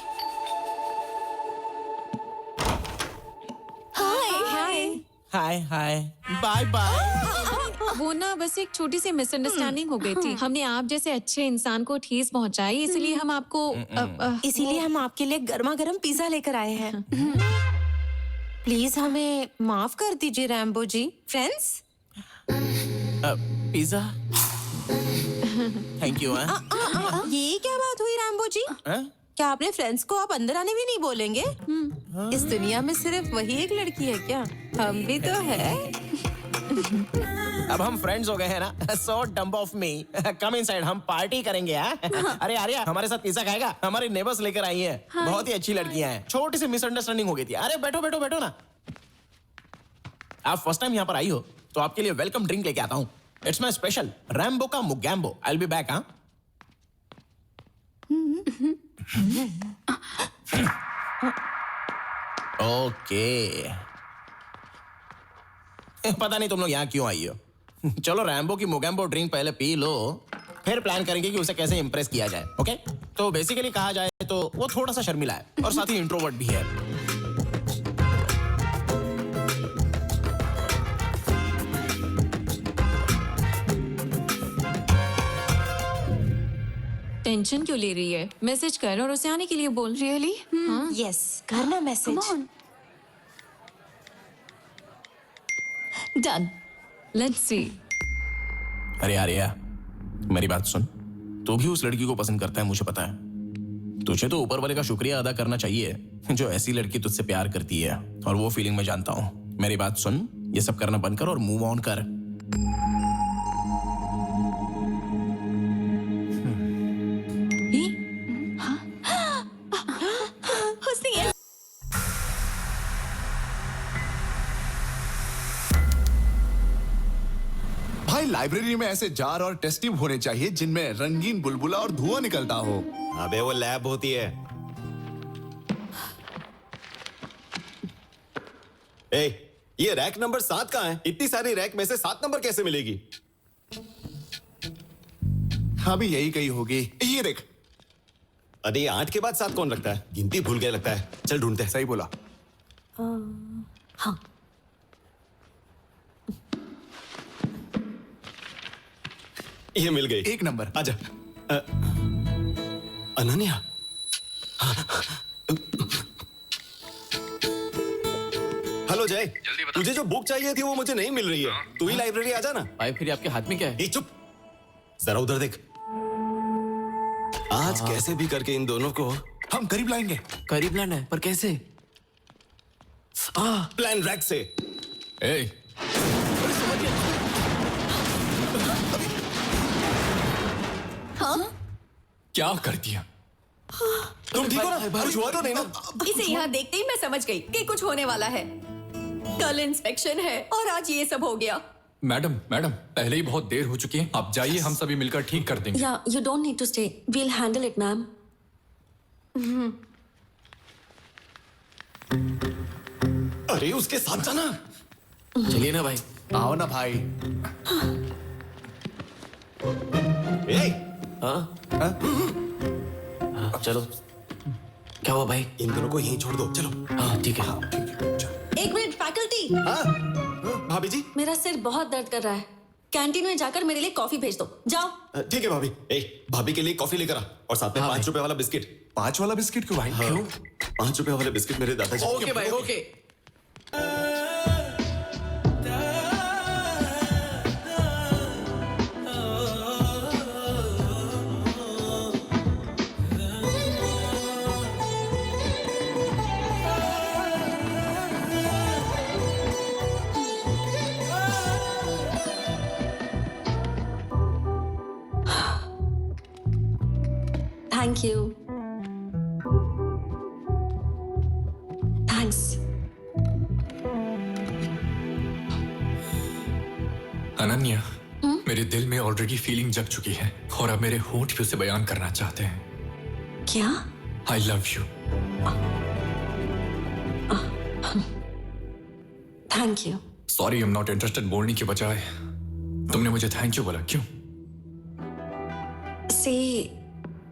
[SPEAKER 9] Hi hi bye bye.
[SPEAKER 1] वो ना बस एक छोटी सी मिसअंडरस्टैंडिंग हो गई थी। हमने आप जैसे अच्छे इंसान को ठेस पहुंचाई, इसलिए हम आपको
[SPEAKER 3] इसीलिए हम आपके लिए गर्मा गर्म पिज्जा लेकर आए हैं। प्लीज हमें माफ कर दीजिए Rambo ji. Friends,
[SPEAKER 9] pizza. Thank you.
[SPEAKER 3] ये क्या बात हुई रैम्बो जी? क्या आपने फ्रेंड्स को आप अंदर आने भी नहीं बोलेंगे? इस दुनिया में सिर्फ वही एक लड़की है क्या? हम भी तो है।
[SPEAKER 9] अब हम फ्रेंड्स हो गए हैं ना, so dumb of me. Come inside, हम पार्टी करेंगे। अरे आर्या, हमारे साथ पिज्जा खाएगा? हमारी नेबर्स लेकर आई हैं, बहुत ही अच्छी लड़कियां हैं। छोटी सी मिसअंडरस्टैंडिंग हो गई थी। अरे बैठो बैठो बैठो ना। आप फर्स्ट टाइम यहाँ पर आई हो तो आपके लिए वेलकम ड्रिंक लेके आता हूँ। इट्स माई स्पेशल रैम्बो का Mogambo. I will be back. हाँ, ओके। पता नहीं तुम लोग यहाँ क्यों आई हो। चलो रैम्बो की मोगैम्बो ड्रिंक पहले पी लो, फिर प्लान करेंगे कि उसे कैसे इंप्रेस किया जाए। ओके? तो बेसिकली कहा जाए तो वो थोड़ा सा शर्मिला है और साथ ही इंट्रोवर्ट भी है।
[SPEAKER 1] टेंशन क्यों ले रही है? मैसेज कर और उसे आने के लिए बोल।
[SPEAKER 20] रियली?
[SPEAKER 3] यस, करना मैसेज।
[SPEAKER 20] डन।
[SPEAKER 1] Let's see.
[SPEAKER 9] अरे आर्या, मेरी बात सुन। तू भी उस लड़की को पसंद करता है, मुझे पता है। तुझे तो ऊपर वाले का शुक्रिया अदा करना चाहिए जो ऐसी लड़की तुझसे प्यार करती है, और वो फीलिंग मैं जानता हूँ। मेरी बात सुन, ये सब करना बंद कर और मूव ऑन कर।
[SPEAKER 18] भाई लाइब्रेरी में ऐसे जार और टेस्ट ट्यूब होने चाहिए जिनमें रंगीन बुलबुला और धुआं निकलता हो।
[SPEAKER 7] अबे वो लैब होती है। ए, ये रैक नंबर 7 कहाँ है? इतनी सारी रैक में से 7 नंबर कैसे मिलेगी?
[SPEAKER 18] हाँ भी यही कही होगी। ये देख।
[SPEAKER 7] अरे 8 के बाद 7 कौन रखता है? गिनती भूल गया लगता है। चल ढूंढते हैं।
[SPEAKER 18] सही बोला।
[SPEAKER 3] हाँ,
[SPEAKER 7] ये मिल गई।
[SPEAKER 18] 1 नंबर।
[SPEAKER 7] आजा। अनन्या। हेलो जय, तुझे जो बुक चाहिए थी वो मुझे नहीं मिल रही है। तू ही लाइब्रेरी आ जा ना।
[SPEAKER 11] भाई फिर आपके हाथ में क्या है?
[SPEAKER 7] चुप, जरा उधर देख। आज कैसे भी करके इन दोनों को
[SPEAKER 18] हम करीब लाएंगे।
[SPEAKER 11] करीब लाना है, पर कैसे?
[SPEAKER 7] प्लान रैक से।
[SPEAKER 11] ए,
[SPEAKER 20] हाँ?
[SPEAKER 15] क्या कर दिया?
[SPEAKER 7] तुम ठीक हो ना? कुछ हुआ तो नहीं ना?
[SPEAKER 17] इसे यहाँ देखते ही मैं समझ गई कि कुछ होने वाला है। कल इंस्पेक्शन है और आज ये सब हो गया।
[SPEAKER 15] मैडम मैडम, पहले ही बहुत देर हो चुकी है, आप जाइए, हम सभी मिलकर ठीक कर देंगे।
[SPEAKER 12] Yeah, you don't need to stay. We'll handle it, ma'am.
[SPEAKER 7] अरे उसके साथ जाना।
[SPEAKER 11] चलिए ना भाई।
[SPEAKER 18] आओ ना भाई।
[SPEAKER 11] चलो। क्या हुआ भाई?
[SPEAKER 7] इन दोनों को यहीं छोड़ दो, चलो।
[SPEAKER 11] हाँ ठीक है।
[SPEAKER 12] एक मिनट फैकल्टी,
[SPEAKER 7] भाभी जी।
[SPEAKER 12] मेरा सिर बहुत दर्द कर रहा है। कैंटीन में जाकर मेरे लिए कॉफी भेज दो, जाओ।
[SPEAKER 7] ठीक है भाभी। भाभी के लिए कॉफी लेकर आ और साथ में 5 रुपए वाला बिस्किट।
[SPEAKER 18] 5 वाला बिस्किट क्यों भाई?
[SPEAKER 7] क्यों? 5 रुपए वाले बिस्किट मेरे दादाजी।
[SPEAKER 11] ओके भाई, okay.
[SPEAKER 12] Thank you. Thanks.
[SPEAKER 15] Ananya, मेरे दिल में ऑलरेडी फीलिंग जग चुकी है और अब मेरे होंठ भी उसे बयान करना चाहते हैं।
[SPEAKER 12] क्या?
[SPEAKER 15] I love you.
[SPEAKER 12] Thank you.
[SPEAKER 15] Sorry, I am not interested बोलने की बजाय तुमने मुझे थैंक यू बोला, क्यों?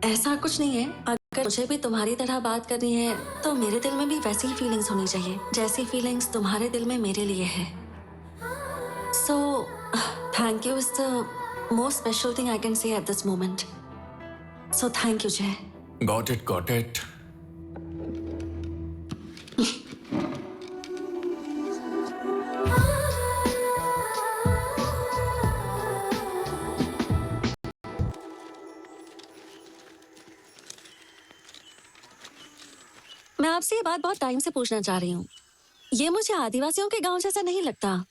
[SPEAKER 12] ऐसा कुछ नहीं है। अगर मुझे भी तुम्हारी तरह बात करनी है तो मेरे दिल में भी वैसी ही फीलिंग्स होनी चाहिए जैसी फीलिंग्स तुम्हारे दिल में मेरे लिए है। So thank you is the most special thing I can say at this moment. So thank you Jai.
[SPEAKER 15] Got it, got it.
[SPEAKER 12] मैं आपसे ये बात बहुत टाइम से पूछना चाह रही हूँ। ये मुझे आदिवासियों के गांव जैसा नहीं लगता।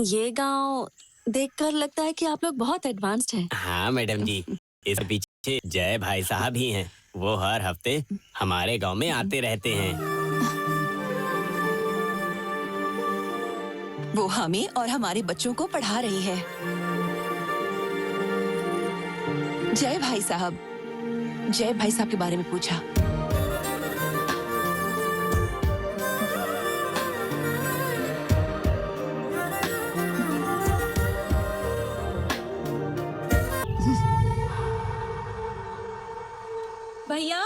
[SPEAKER 12] ये गांव देखकर लगता है कि आप लोग बहुत एडवांस्ड हैं।
[SPEAKER 21] हाँ मैडम जी, इस पीछे जय भाई साहब ही हैं। वो हर हफ्ते हमारे गांव में आते रहते हैं।
[SPEAKER 16] वो हमें और हमारे बच्चों को पढ़ा रही है। जय भाई साहब के बारे में पूछा।
[SPEAKER 1] भैया,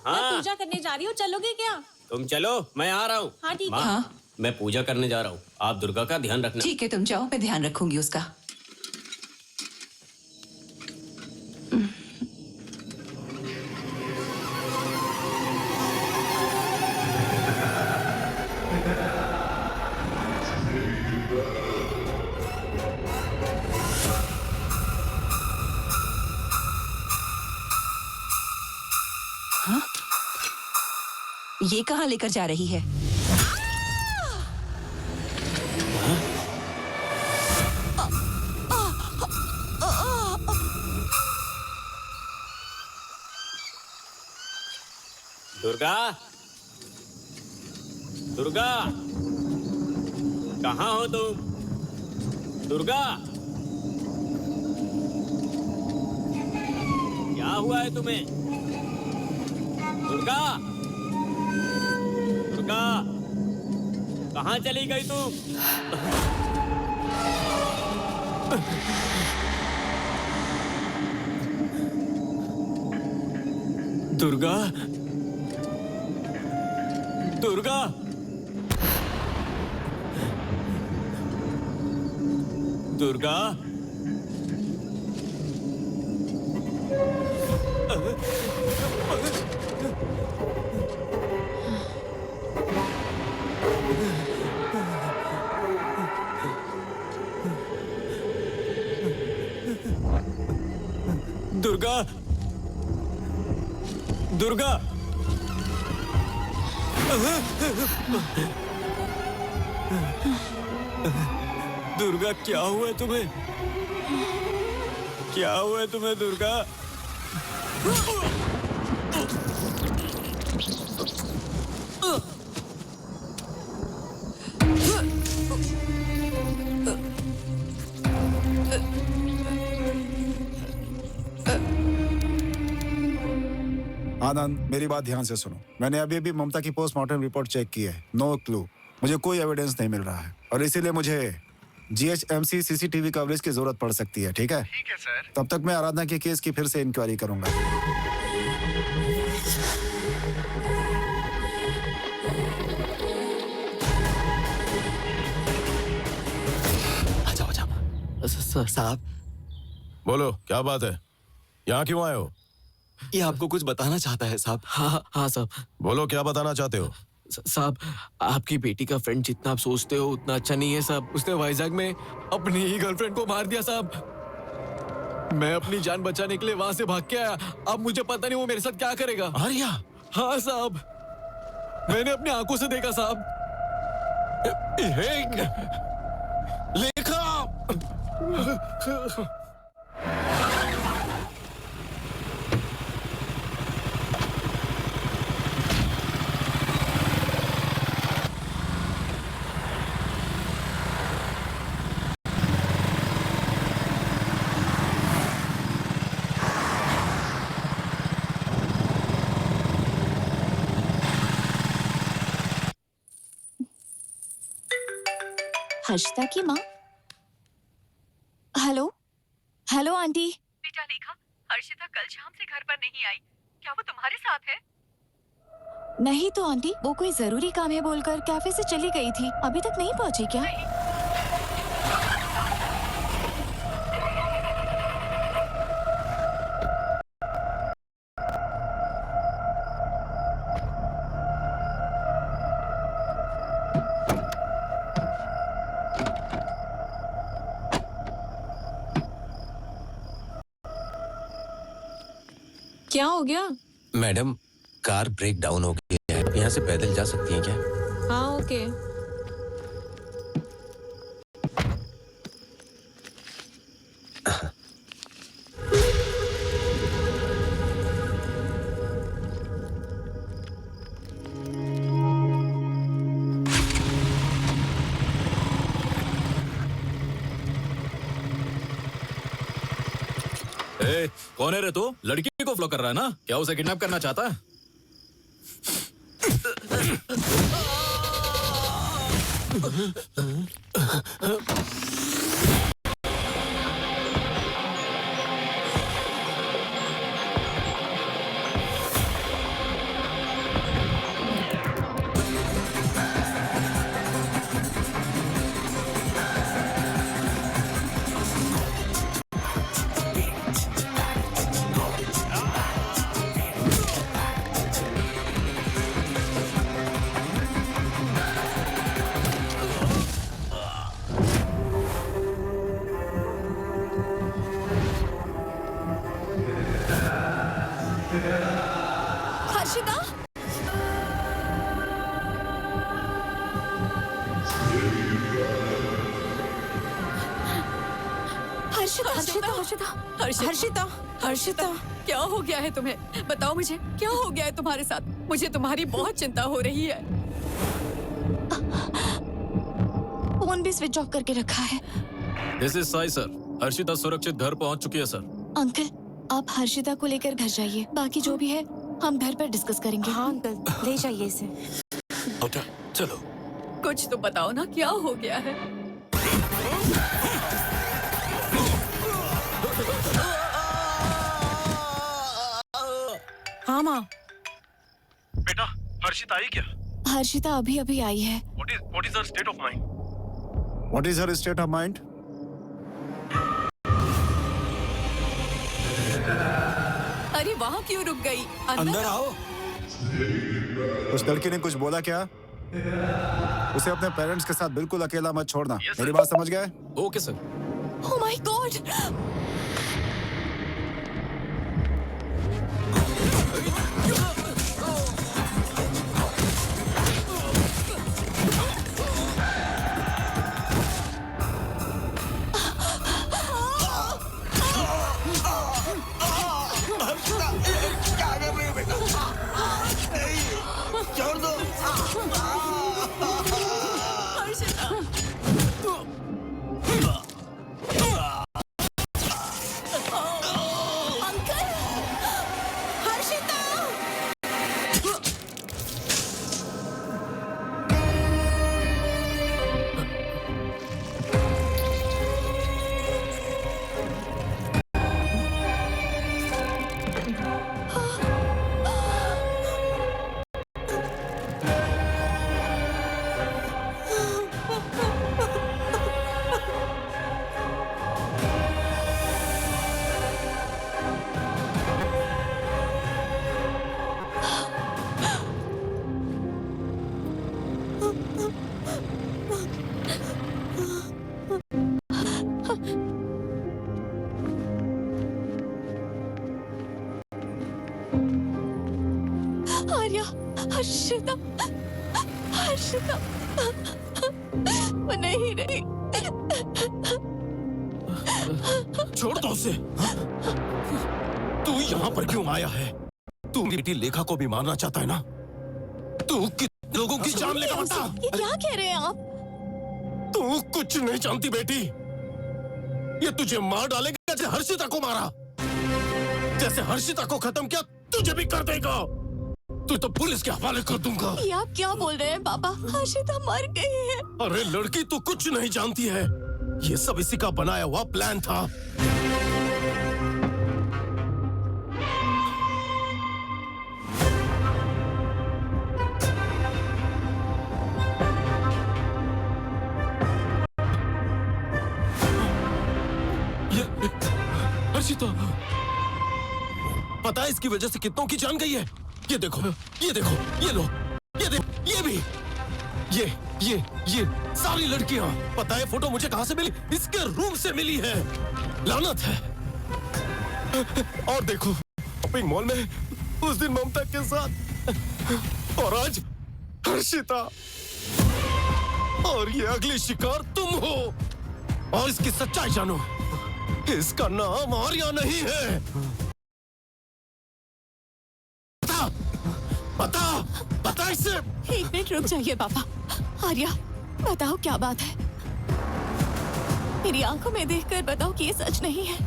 [SPEAKER 1] मैं पूजा करने जा रही हूँ, चलोगे क्या?
[SPEAKER 21] तुम चलो, मैं आ रहा हूँ।
[SPEAKER 1] हाँ ठीक
[SPEAKER 21] है।
[SPEAKER 1] है।
[SPEAKER 21] मैं पूजा करने जा रहा हूँ, आप दुर्गा का ध्यान रखना।
[SPEAKER 16] ठीक है, तुम जाओ, मैं ध्यान रखूंगी उसका। हाँ? ये कहाँ लेकर जा रही है?
[SPEAKER 21] दुर्गा, दुर्गा, कहाँ हो तुम? दुर्गा, क्या हुआ है तुम्हें? दुर्गा, दुर्गा, कहाँ चली गई तुम? दुर्गा, दुर्गा, दुर्गा, दुर्गा, दुर्गा, दुर्गा, क्या हुआ है तुम्हें? क्या हुआ है तुम्हें दुर्गा?
[SPEAKER 13] आनंद, मेरी बात ध्यान से सुनो। मैंने अभी अभी ममता की पोस्टमार्टम रिपोर्ट चेक की है। No clue. मुझे कोई एविडेंस नहीं मिल रहा है और इसीलिए मुझे GHMC CCTV कवरेज की जरूरत पड़ सकती है, ठीक है?
[SPEAKER 18] ठीक है सर।
[SPEAKER 13] तब तक मैं आराधना के केस की फिर से इंक्वायरी करूंगा।
[SPEAKER 5] सर साहब,
[SPEAKER 6] बोलो क्या बात है, यहाँ क्यों आए हो?
[SPEAKER 7] ये आपको कुछ बताना चाहता है साहब।
[SPEAKER 5] हाँ साहब।
[SPEAKER 6] बोलो क्या बताना चाहते हो?
[SPEAKER 5] साहब, आपकी बेटी का फ्रेंड जितना आप सोचते हो उतना अच्छा नहीं है साहब। उसने वाइजैक में अपनी ही गर्लफ्रेंड को मार दिया साहब। मैं अपनी जान बचाने के लिए वहां से भाग के आया। अब मुझे पता नहीं वो मेरे साथ क्या करेगा।
[SPEAKER 6] आर्या?
[SPEAKER 5] हाँ साहब, मैंने अपनी आंखों से देखा साहब। लेखा।
[SPEAKER 20] हर्षिता की माँ। Hello hello aunty.
[SPEAKER 17] बेटा लेखा, हर्षिता कल शाम से घर पर नहीं आई। क्या वो तुम्हारे साथ है?
[SPEAKER 20] नहीं तो आंटी, वो कोई जरूरी काम है बोलकर कैफे से चली गई थी। अभी तक नहीं पहुंची क्या?
[SPEAKER 1] क्या हो गया?
[SPEAKER 21] मैडम, कार ब्रेक डाउन हो गई है। आप यहाँ से पैदल जा सकती हैं क्या?
[SPEAKER 1] हाँ ओके।
[SPEAKER 11] ए, कौन है रे तू? लड़की को फॉलो कर रहा है ना? क्या उसे किडनैप करना चाहता है?
[SPEAKER 20] हर्षिता? हर्षिता हर्षिता हर्षिता
[SPEAKER 17] हर्षिता हर्षिता, क्या हो गया है तुम्हें? बताओ मुझे, क्या हो गया है तुम्हारे साथ? मुझे तुम्हारी बहुत चिंता हो रही है।
[SPEAKER 20] फोन भी स्विच ऑफ करके रखा है।
[SPEAKER 11] This is Sai sir. Harshita सुरक्षित घर पहुंच चुकी है सर।
[SPEAKER 20] अंकल, आप हर्षिता को लेकर घर जाइए। बाकी जो भी है हम घर पर डिस्कस करेंगे।
[SPEAKER 3] हाँ अंकल, ले जाइए इसे।
[SPEAKER 8] बेटा चलो।
[SPEAKER 17] कुछ तो बताओ ना, क्या हो गया है?
[SPEAKER 3] हाँ माँ।
[SPEAKER 18] बेटा, हर्षिता आई क्या?
[SPEAKER 20] हर्षिता अभी अभी आई है।
[SPEAKER 18] What is her state of mind?
[SPEAKER 13] What is her state of mind?
[SPEAKER 17] अरे वहाँ क्यों रुक गई?
[SPEAKER 8] अंदर आओ।
[SPEAKER 13] उस लड़की ने कुछ बोला क्या? उसे अपने पेरेंट्स के साथ बिल्कुल अकेला मत छोड़ना। मेरी बात समझ गए?
[SPEAKER 11] Okay sir.
[SPEAKER 20] Oh my God!
[SPEAKER 18] क्या कर रही हो बेटा? छोड़ दो।
[SPEAKER 20] आर्या, हर्षिता, हर्षिता, वो नहीं रही।
[SPEAKER 5] छोड़ दो उसे। तू यहाँ पर क्यों आया है? तू मेरी बेटी लेखा को भी मारना चाहता है ना? तू कितने लोगों की जान लेगा बता?
[SPEAKER 20] ये क्या कह रहे हैं आप?
[SPEAKER 5] तू कुछ नहीं जानती बेटी। ये तुझे मार डालेगा जैसे हर्षिता को मारा। जैसे हर्षिता को खत्म किया तुझे भी कर देगा। तू तो पुलिस के हवाले कर दूंगा।
[SPEAKER 20] ये आप क्या बोल रहे हैं पापा? हर्षिता मर गई है।
[SPEAKER 5] अरे लड़की तू कुछ नहीं जानती है। ये सब इसी का बनाया हुआ प्लान था। हर्षिता, पता है इसकी वजह से कितनों की जान गई है? ये देखो, ये देखो, ये लो, ये देखो, ये भी, ये सारी लड़कियां। पता है फोटो मुझे कहां से मिली? इसके रूम से मिली है। लानत है। और देखो, शॉपिंग मॉल में उस दिन ममता के साथ, और आज हर्षिता। और ये अगली शिकार तुम हो। और इसकी सच्चाई जानो, इसका नाम आर्या नहीं है। बता इसे।
[SPEAKER 20] एक मिनट रुक जाइए पापा। आर्या, बताओ क्या बात है? मेरी आंखों में देखकर बताओ कि ये सच नहीं है।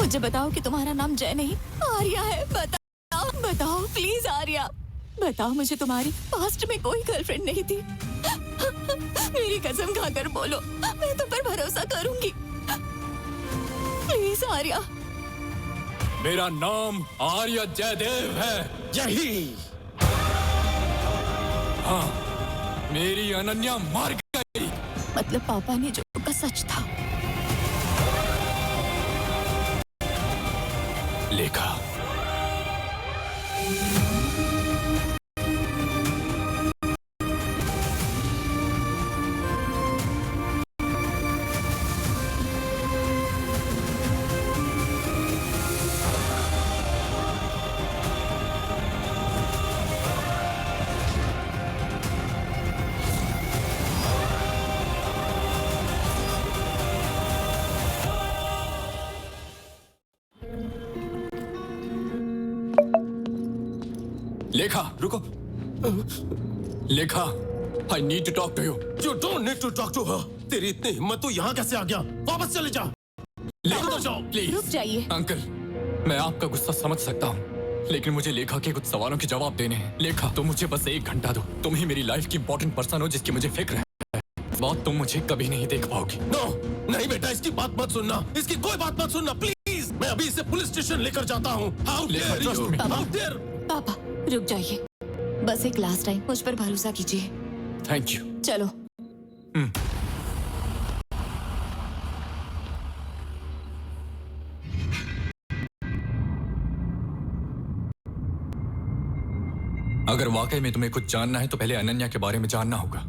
[SPEAKER 20] मुझे बताओ कि तुम्हारा नाम जय नहीं आर्या है। बताओ प्लीज आर्या, बताओ मुझे तुम्हारी पास्ट में कोई गर्लफ्रेंड नहीं थी। मेरी कसम खाकर बोलो, मैं तुम पर भरोसा करूंगी। प्लीज आर्या।
[SPEAKER 15] मेरा नाम आर्य जयदेव है।
[SPEAKER 5] यही।
[SPEAKER 15] हाँ, मेरी अनन्या मर गई।
[SPEAKER 20] मतलब पापा ने जो कहा सच था।
[SPEAKER 15] लेखा, लेखा, रुको। लेखा, I need to talk to you.
[SPEAKER 5] You don't need to talk to her. तेरी इतनी हिम्मत तो यहाँ कैसे आ गया? वापस चले जा।
[SPEAKER 15] लेखा, जाओ प्लीज।
[SPEAKER 20] रुक जाइए।
[SPEAKER 15] अंकल, मैं आपका गुस्सा समझ सकता हूँ, लेकिन मुझे लेखा के कुछ सवालों के जवाब देने हैं। लेखा, तुम मुझे बस 1 घंटा दो। तुम ही मेरी लाइफ की इंपॉर्टेंट पर्सन हो जिसकी मुझे फिक्र है। बहुत तुम मुझे कभी नहीं देख पाओगी।
[SPEAKER 5] नो, नहीं बेटा, इसकी बात मत सुनना। इसकी कोई बात मत सुनना प्लीज। मैं अभी इसे पुलिस स्टेशन लेकर जाता हूँ। How dare you? How dare?
[SPEAKER 20] पापा रुक जाइए, बस एक लास्ट टाइम मुझ पर भरोसा कीजिए।
[SPEAKER 15] Thank you.
[SPEAKER 20] चलो।
[SPEAKER 15] अगर वाकई में तुम्हें कुछ जानना है तो पहले अनन्या के बारे में जानना होगा।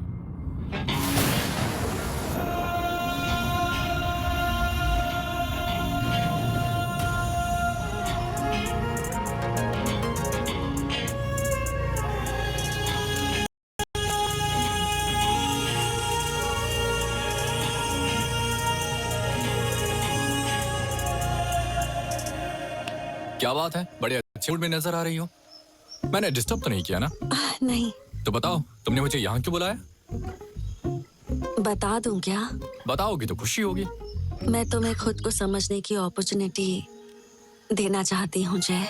[SPEAKER 15] क्या बात है, बड़े अच्छे मूड में नजर आ रही हो। मैंने डिस्टर्ब तो नहीं किया ना?
[SPEAKER 12] नहीं।
[SPEAKER 15] तो बताओ, तुमने मुझे यहाँ क्यों बुलाया?
[SPEAKER 12] बता दूं क्या?
[SPEAKER 15] बताओगी तो खुशी होगी।
[SPEAKER 12] मैं तुम्हें खुद को समझने की अपॉर्चुनिटी देना चाहती हूँ जय।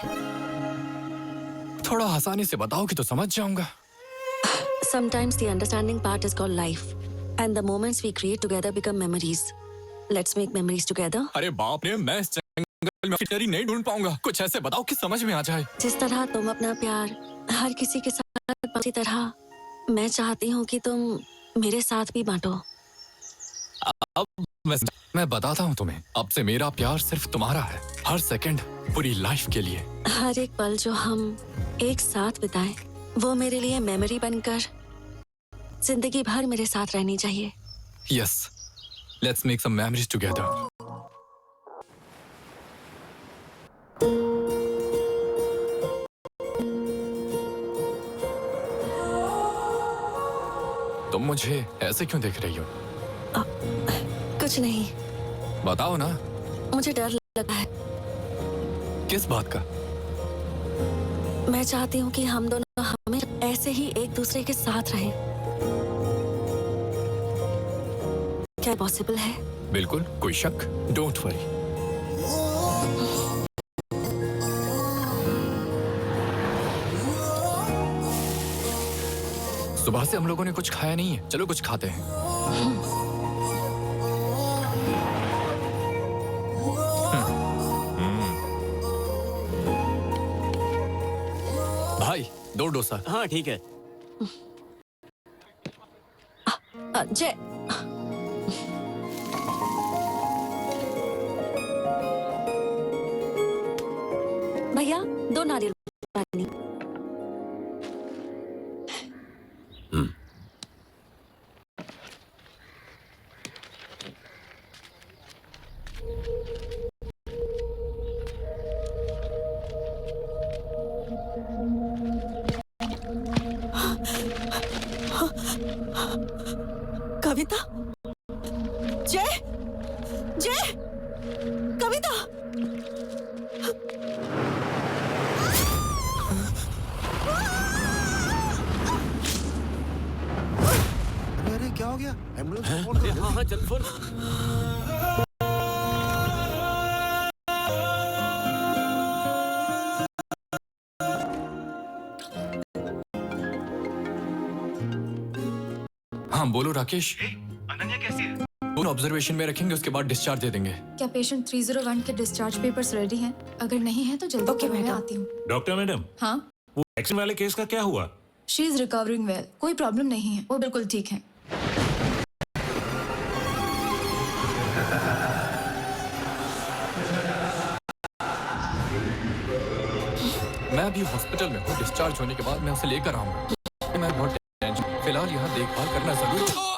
[SPEAKER 15] थोड़ा आसानी से बताओगी तो समझ जाऊंगा।
[SPEAKER 12] Sometimes the understanding part is called life, and the moments we create together become memories. Let's make memories together.
[SPEAKER 15] अरे बाप रे, मैं इस जंगल में itinerary नहीं ढूंढ पाऊंगा। कुछ ऐसे बताओ कि समझ में आ जाए।
[SPEAKER 12] जिस तरह तुम अपना प्यार हर किसी के साथ, उसी तरह मैं चाहती हूँ कि तुम मेरे साथ भी बांटो।
[SPEAKER 15] अब मैं बताता हूँ तुम्हें, अब से मेरा प्यार सिर्फ तुम्हारा है, हर सेकंड, पूरी लाइफ के लिए।
[SPEAKER 12] हर एक पल जो हम एक साथ बिताएं, वो मेरे लिए मेमोरी बनकर जिंदगी भर मेरे साथ रहनी चाहिए।
[SPEAKER 15] Yes, let's make some memories together. तुम मुझे ऐसे क्यों देख रही हो?
[SPEAKER 12] कुछ नहीं,
[SPEAKER 15] बताओ ना।
[SPEAKER 12] मुझे डर लगा है।
[SPEAKER 15] किस बात का?
[SPEAKER 12] मैं चाहती हूँ कि हम दोनों हमेशा ऐसे ही एक दूसरे के साथ रहें। क्या पॉसिबल है?
[SPEAKER 15] बिल्कुल, कोई शक? Don't worry. सुबह से हम लोगों ने कुछ खाया नहीं है, चलो कुछ खाते हैं। भाई 2 डोसा।
[SPEAKER 21] हाँ ठीक है।
[SPEAKER 12] जय, भैया 2 नारियल पानी। कविता, जय, जय, कविता।
[SPEAKER 5] अरे क्या हो गया? एम्बुलेंस को फोन करो।
[SPEAKER 21] हाँ चल फोन।
[SPEAKER 15] हाँ बोलो राकेश।
[SPEAKER 10] अनन्या कैसी है?
[SPEAKER 15] उन ऑब्जर्वेशन में रखेंगे, उसके बाद डिस्चार्ज दे देंगे।
[SPEAKER 2] क्या पेशेंट 301 के डिस्चार्ज पेपर्स रेडी हैं? अगर नहीं है तो जल्दी करो, मैं आती हूँ।
[SPEAKER 10] डॉक्टर मैडम,
[SPEAKER 2] हाँ,
[SPEAKER 10] वो एक्सीडेंट वाले केस का क्या हुआ?
[SPEAKER 2] शी इज रिकवरिंग वेल, कोई प्रॉब्लम नहीं है, वो बिल्कुल ठीक है।
[SPEAKER 15] मैं अभी हॉस्पिटल में हूँ, डिस्चार्ज होने के बाद मैं उसे लेकर आऊंगा। मैं बहुत टेंशन, फिलहाल यहाँ देखभाल करना जरूरी है।